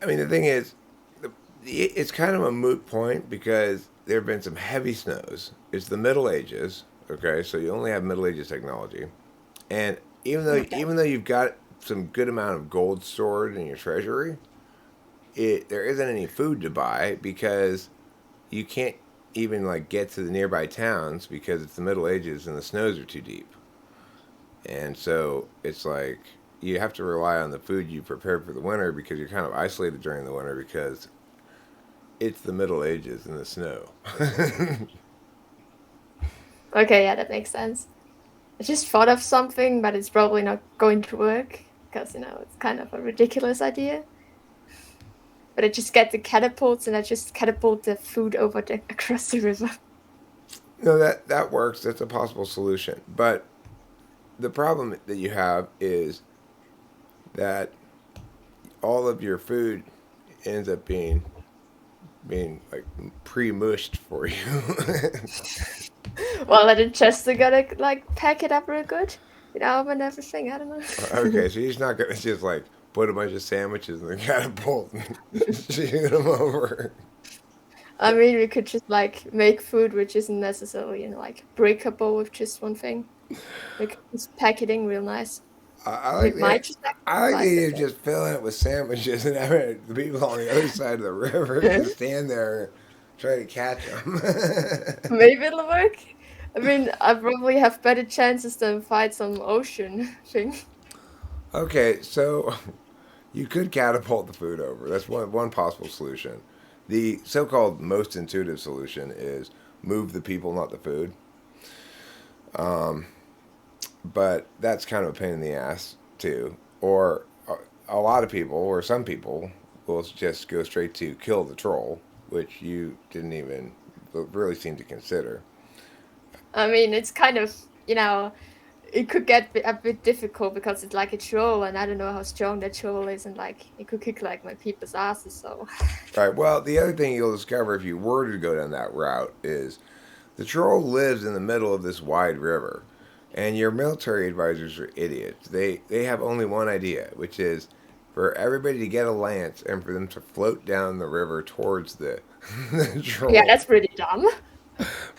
I mean, the thing is, it's kind of a moot point because there have been some heavy snows. It's the Middle Ages, okay? So you only have Middle Ages technology, and even though you've got some good amount of gold stored in your treasury, there isn't any food to buy because you can't even like get to the nearby towns because it's the Middle Ages and the snows are too deep. And so it's like you have to rely on the food you prepared for the winter because you're kind of isolated during the winter because it's the Middle Ages and the snow. Okay, yeah, that makes sense. I just thought of something, but it's probably not going to work because, it's kind of a ridiculous idea. But I just get the catapults and I just catapult the food across the river. No, that works. That's a possible solution. But the problem that you have is that all of your food ends up being like pre-mushed for you. Well, I just gotta like pack it up real good, and everything. I don't know. Okay, so he's not gonna just like put a bunch of sandwiches in the catapult and shoot them over. I mean, we could just like make food which isn't necessarily, like breakable with just one thing. We could just pack it in real nice. I We like might that. just I like the sacrifice idea it. of just filling it with sandwiches and having the people on the other side of the river just stand there and try to catch them. Maybe it'll work. I mean, I probably have better chances than fight some ocean thing. Okay, so you could catapult the food over. That's one possible solution. The so-called most intuitive solution is move the people, not the food. But that's kind of a pain in the ass too. Or a lot of people, or some people, will just go straight to kill the troll, which you didn't even really seem to consider. I mean, it's kind of, it could get a bit difficult because it's like a troll, and I don't know how strong that troll is, and like it could kick like my people's asses. So, Right. Well, the other thing you'll discover if you were to go down that route is the troll lives in the middle of this wide river, and your military advisors are idiots. They have only one idea, which is for everybody to get a lance and for them to float down the river towards the, the yeah, troll. that's pretty dumb.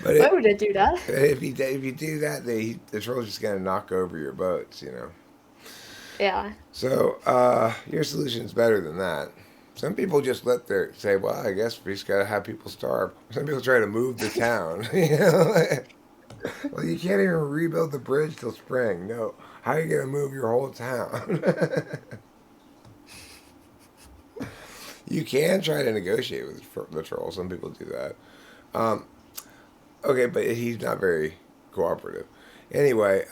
But Why would they do that? if you do that, the troll's just gonna knock over your boats. Yeah. So your solution is better than that. Some people just say, well, I guess we just gotta have people starve. Some people try to move the town. Well, you can't even rebuild the bridge till spring. No, how are you gonna move your whole town? You can try to negotiate with the troll. Some people do that. Um, okay, but he's not very cooperative. Anyway,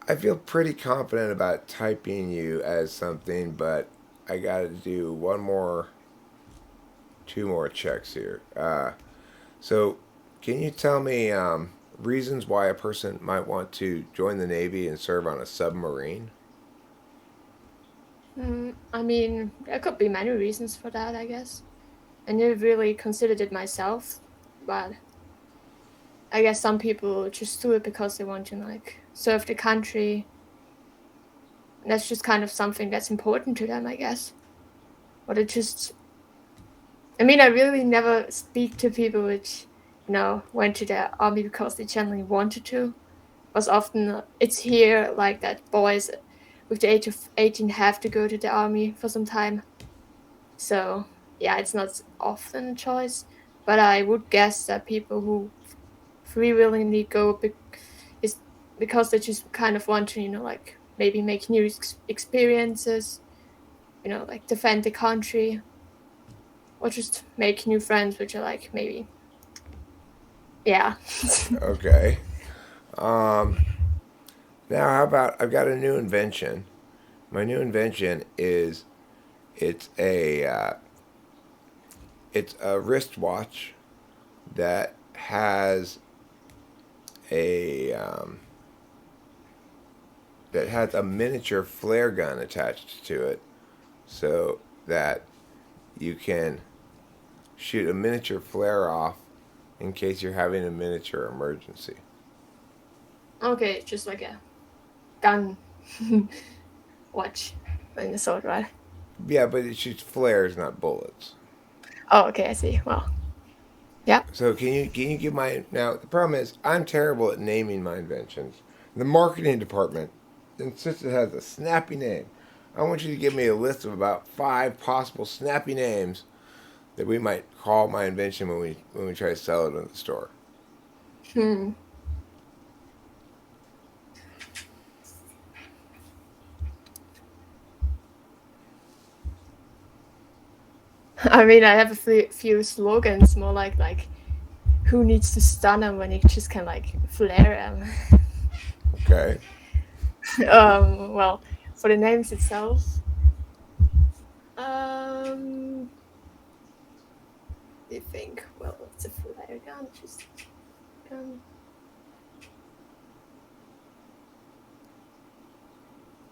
I feel pretty confident about typing you as something, but I got to do two more checks here. So, can you tell me reasons why a person might want to join the Navy and serve on a submarine? I mean, there could be many reasons for that, I guess. I never really considered it myself, but I guess some people just do it because they want to like serve the country. That's just kind of something that's important to them, I guess. But it just, I mean, I really never speak to people which, went to the army because they generally wanted to. Because often it's here like that boys with the age of 18 have to go to the army for some time. So, yeah, it's not often a choice. But I would guess that people who free willingly go is because they just kind of want to, like maybe make new experiences, like defend the country, or just make new friends, which are like maybe, yeah. Okay. Um, Now, how about I've got a new invention. My new invention is it's a uh, it's a wristwatch that has a miniature flare gun attached to it, so that you can shoot a miniature flare off in case you're having a miniature emergency. Okay, just like a gun watch in the sword, right? Yeah, but it shoots flares, not bullets. Oh, okay, I see. Well, yeah. So can you give my now the problem is I'm terrible at naming my inventions. The marketing department insists it has a snappy name. I want you to give me a list of about 5 possible snappy names that we might call my invention when we try to sell it in the store. Hmm. I mean, I have a few slogans, more like who needs to stun him when he just can like flare him. Okay. Well, for the names itself, um, you think, well, it's a flare gun, just gun.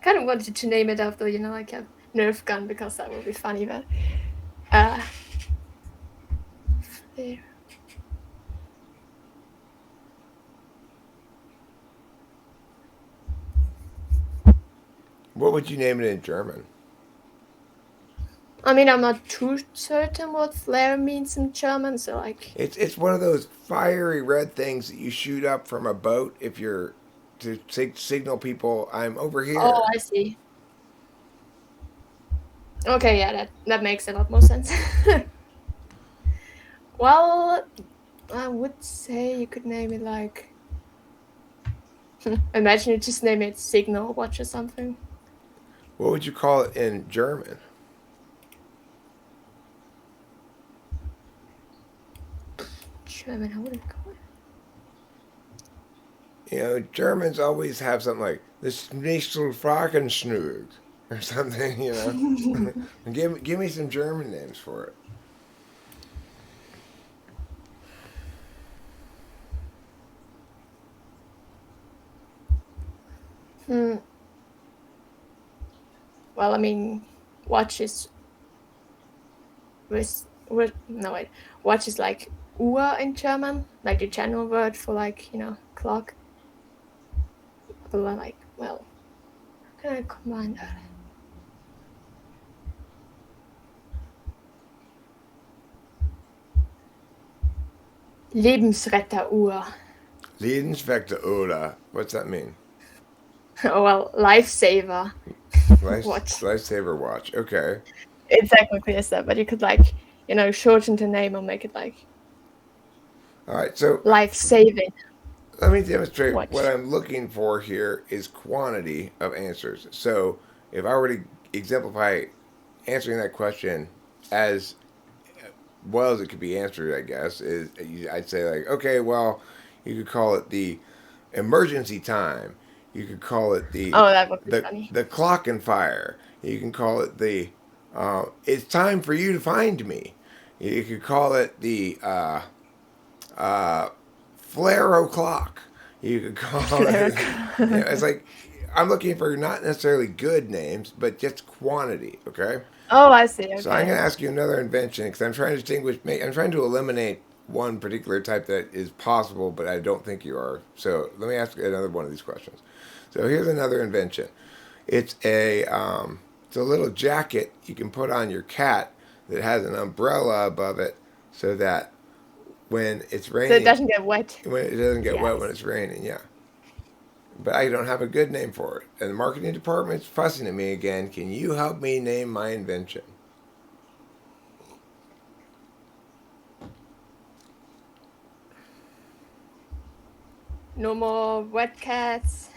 Kind of wanted to name it after, like a Nerf gun because that would be funny, but uh, flare. What would you name it in German? I mean, I'm not too certain what flare means in German, so like, It's one of those fiery red things that you shoot up from a boat if you're to signal people I'm over oh, here. I see. Okay, yeah, that makes a lot more sense. Well, I would say you could name it like. Imagine you just name it Signal Watch or something. What would you call it in German? German, how would I call it? Germans always have something like this Schnitzel Fragenschnug or something. Give me some German names for it. Hmm. Well, I mean, watch is no wait, watch is like Uhr in German, like the general word for like clock. But like, well, how can I combine that? Lebensretteruhr. Lebensvector. What's that mean? Oh well, lifesaver watch. Lifesaver watch. Okay. It's technically a step, but you could like shorten the name or make it like All right. So life saving let me demonstrate what watch. I'm looking for here is quantity of answers. So if I were to exemplify answering that question as well as it could be answered, I guess, I'd say like, okay, well, you could call it the emergency time. You could call it Oh, that would be funny. the clock and fire. You can call it the it's time for you to find me. You could call it the flare o'clock. You could call it. It's like I'm looking for not necessarily good names, but just quantity. Okay. Oh, I see. So I'm Okay. going to ask you another invention because I'm trying to distinguish. I'm trying to eliminate one particular type that is possible, but I don't think you are. So let me ask another one of these questions. So here's another invention. It's a little jacket you can put on your cat that has an umbrella above it, so that when it's So it raining, doesn't get wet. when it doesn't get wet when Yes. it's raining. Yeah, but I don't have a good name for it, and the marketing department's fussing at me again. Can you help me name my invention? No more wet cats.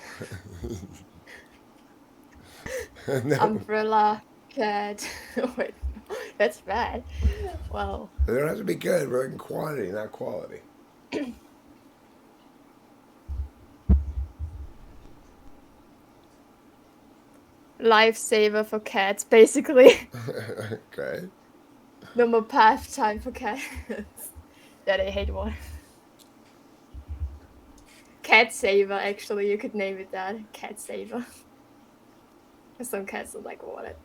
No, Umbrella cat. Wait, that's bad. Well, they don't have to be good. We're looking quantity, not quality. lifesaver for cats, basically. Okay. No more bath time for cats. That I hate one. Cat saver, actually, you could name it that. Cat saver. Some cats are like, what?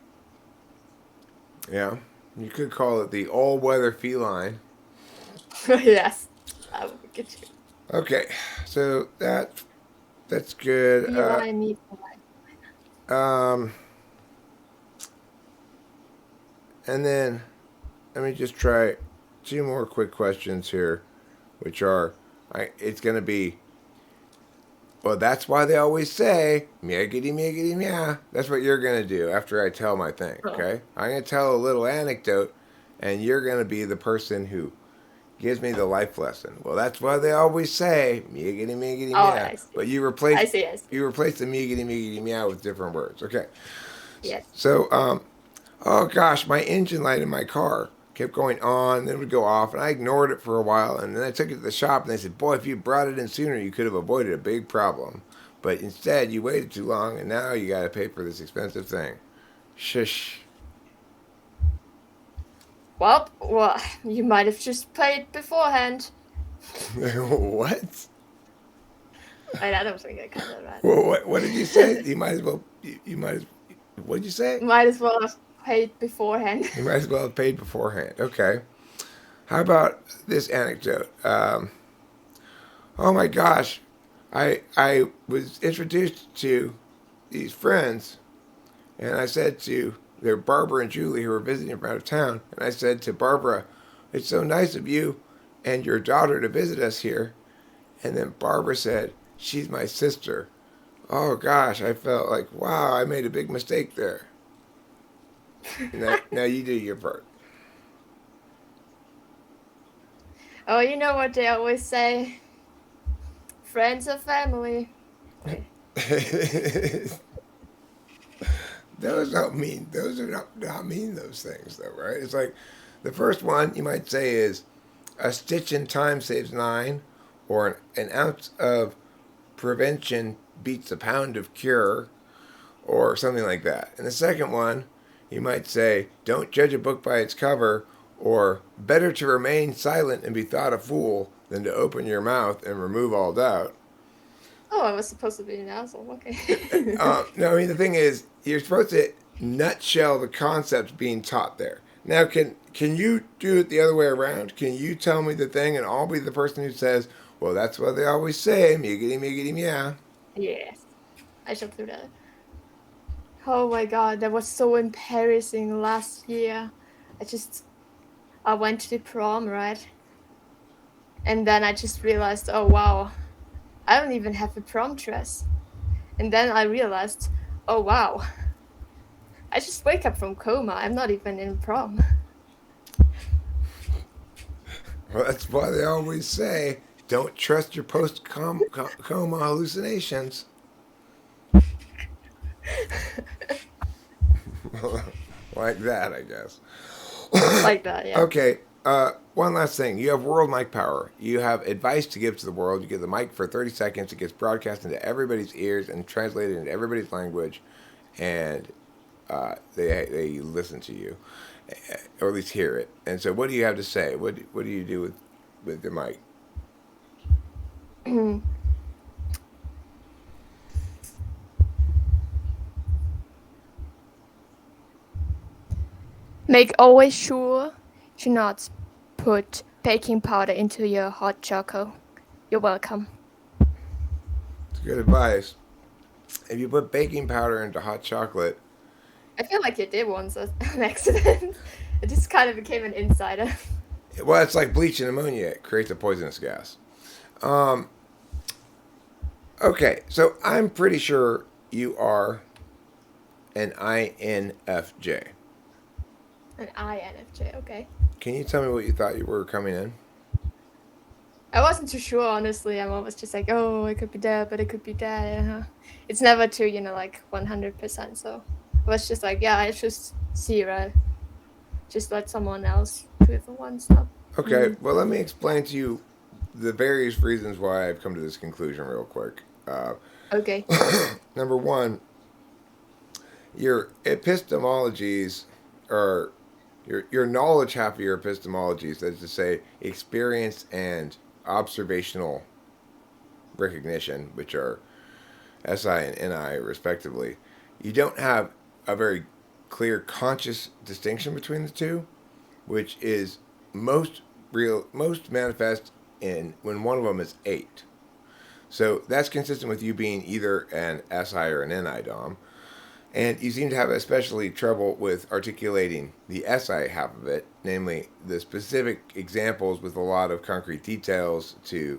Yeah. You could call it the all-weather feline. Yes, that would be good too. Okay, so that's good. Feline needs a life. Um, and then let me just try two more quick questions here, which are, it's going to be, well, that's why they always say, meow-giddy, meow-giddy, meow. That's what you're going to do after I tell my thing, okay? I'm going to tell a little anecdote, and you're going to be the person who gives me the life lesson. Well, that's why they always say, meow-giddy, meow-giddy, Oh, meow. I see. But you I see. replace the meow-giddy, meow-giddy, meow with different words, okay? Yes. So, oh gosh, my engine light in my car kept going on, then it would go off, and I ignored it for a while, and then I took it to the shop, and they said, boy, if you brought it in sooner, you could have avoided a big problem. But instead, you waited too long, and now you got to pay for this expensive thing. Shush. Well, you might have just paid beforehand. What? I don't think I kind of right. Well, what did you say? You might as well, you might as, what did you say? Might as well have paid beforehand. You might as well have paid beforehand. Okay. How about this anecdote? Oh my gosh, I was introduced to these friends, and I said to they're Barbara and Julie who were visiting from out of town, and I said to Barbara, "It's so nice of you and your daughter to visit us here," and then Barbara said, "She's my sister." Oh gosh, I felt like wow, I made a big mistake there. Now you do your part. Oh, you know what they always say? Friends or family. Those don't mean those are not mean those things though, right? It's like the first one you might say is a stitch in time saves nine, or an ounce of prevention beats a pound of cure, or something like that. And the second one you might say don't judge a book by its cover, or better to remain silent and be thought a fool than to open your mouth and remove all doubt. Oh, I was supposed to be an asshole. Okay. No, I mean the thing is, you're supposed to nutshell the concepts being taught there. Now, can you do it the other way around? Can you tell me the thing, and I'll be the person who says, "Well, that's what they always say, meow, meow, meow." Yes, I shall do that. Oh my god, that was so embarrassing last year. I went to the prom, right? And then I just realized, oh wow, I don't even have a prom dress. And then I realized, oh wow, I just wake up from coma. I'm not even in prom. Well, that's why they always say, "Don't trust your post-coma hallucinations." Like that, I guess. Like that, yeah. Okay. one last thing. You have world mic power. You have advice to give to the world. You get the mic for 30 seconds. It gets broadcast into everybody's ears and translated into everybody's language. And they listen to you, or at least hear it. And so what do you have to say? What do you do with the mic? Make always sure to not put baking powder into your hot chocolate. You're welcome. It's good advice. If you put baking powder into hot chocolate, I feel like you did once an accident. It just kind of became an insider. well, it's like bleach and ammonia. It creates a poisonous gas. Okay, so I'm pretty sure you are an INFJ. An INFJ, okay. Can you tell me what you thought you were coming in? I wasn't too sure, honestly. I'm always just like, oh, it could be that, but it could be that. It's never too, like 100%. So I was just like, yeah, it's just zero. Just let someone else do it for one stop. Okay, well, let me explain to you the various reasons why I've come to this conclusion real quick. Okay. Number one, your epistemologies are your knowledge half of your epistemologies, that is to say, experience and observational recognition, which are SI and NI respectively. You don't have a very clear conscious distinction between the two, which is most manifest in when one of them is 8. So that's consistent with you being either an SI or an NI dom. And you seem to have especially trouble with articulating the SI half of it, namely the specific examples with a lot of concrete details to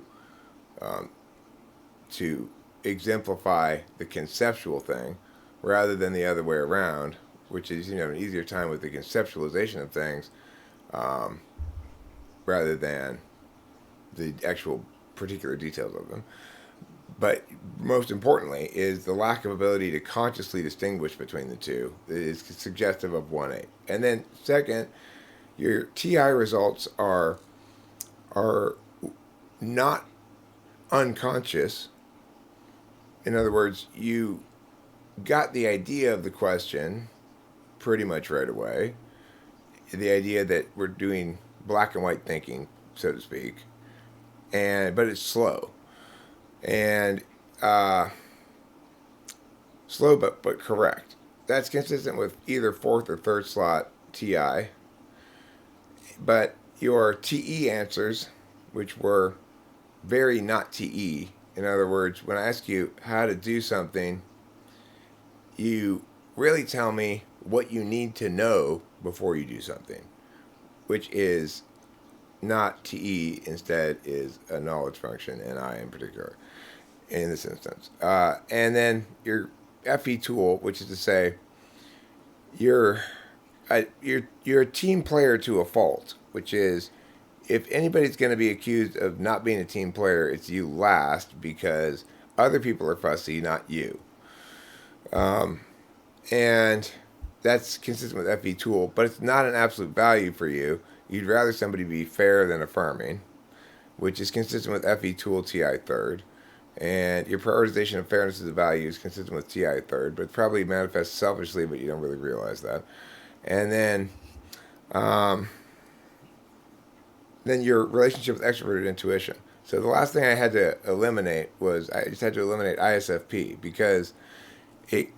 exemplify the conceptual thing, rather than the other way around, which is you have an easier time with the conceptualization of things, rather than the actual particular details of them. But most importantly is the lack of ability to consciously distinguish between the two that is suggestive of 1-8. And then second, your TI results are not unconscious. In other words, you got the idea of the question pretty much right away. The idea that we're doing black and white thinking, so to speak, but it's slow. And slow but correct. That's consistent with either 4th or 3rd slot TI. But your TE answers, which were very not TE, in other words, when I ask you how to do something, you really tell me what you need to know before you do something, which is not TE, instead is a knowledge function, NI in particular, in this instance. And then your FE tool, which is to say, you're a team player to a fault, which is, if anybody's going to be accused of not being a team player, it's you last, because other people are fussy, not you. And that's consistent with FE tool, but it's not an absolute value for you. You'd rather somebody be fair than affirming, which is consistent with FE tool TI 3rd. And your prioritization of fairness as a value is consistent with TI 3rd, but probably manifests selfishly, but you don't really realize that. And then your relationship with extroverted intuition. So the last thing I had to eliminate was I just had to eliminate ISFP, because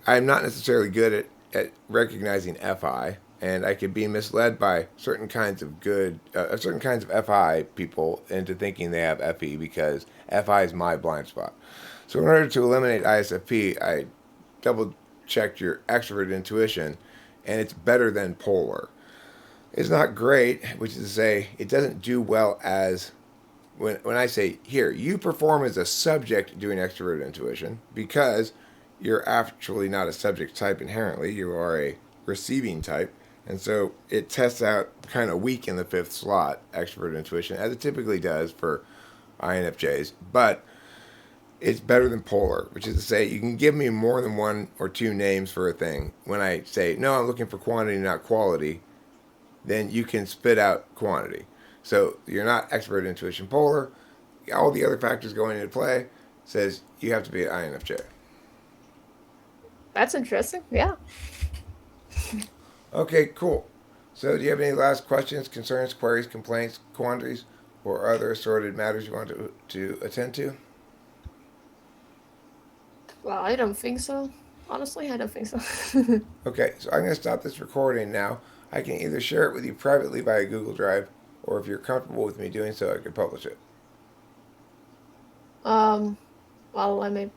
I'm not necessarily good at recognizing FI, and I could be misled by certain kinds of FI people into thinking they have FE, because FI is my blind spot. So in order to eliminate ISFP, I double checked your extroverted intuition, and it's better than polar. It's not great, which is to say, it doesn't do well as when I say, here, you perform as a subject doing extroverted intuition, because you're actually not a subject type inherently. You are a receiving type. And so it tests out kind of weak in the 5th slot, extroverted intuition, as it typically does for INFJs. But it's better than polar, which is to say, you can give me more than 1 or 2 names for a thing. When I say, no, I'm looking for quantity, not quality, then you can spit out quantity. So you're not expert intuition polar. All the other factors going into play says you have to be an INFJ. That's interesting. Yeah. Okay, cool. So do you have any last questions, concerns, queries, complaints, quandaries, or other assorted matters you want to attend to? Well, I don't think so. Honestly, I don't think so. Okay, so I'm going to stop this recording now. I can either share it with you privately via Google Drive, or if you're comfortable with me doing so, I could publish it. um, well, let me.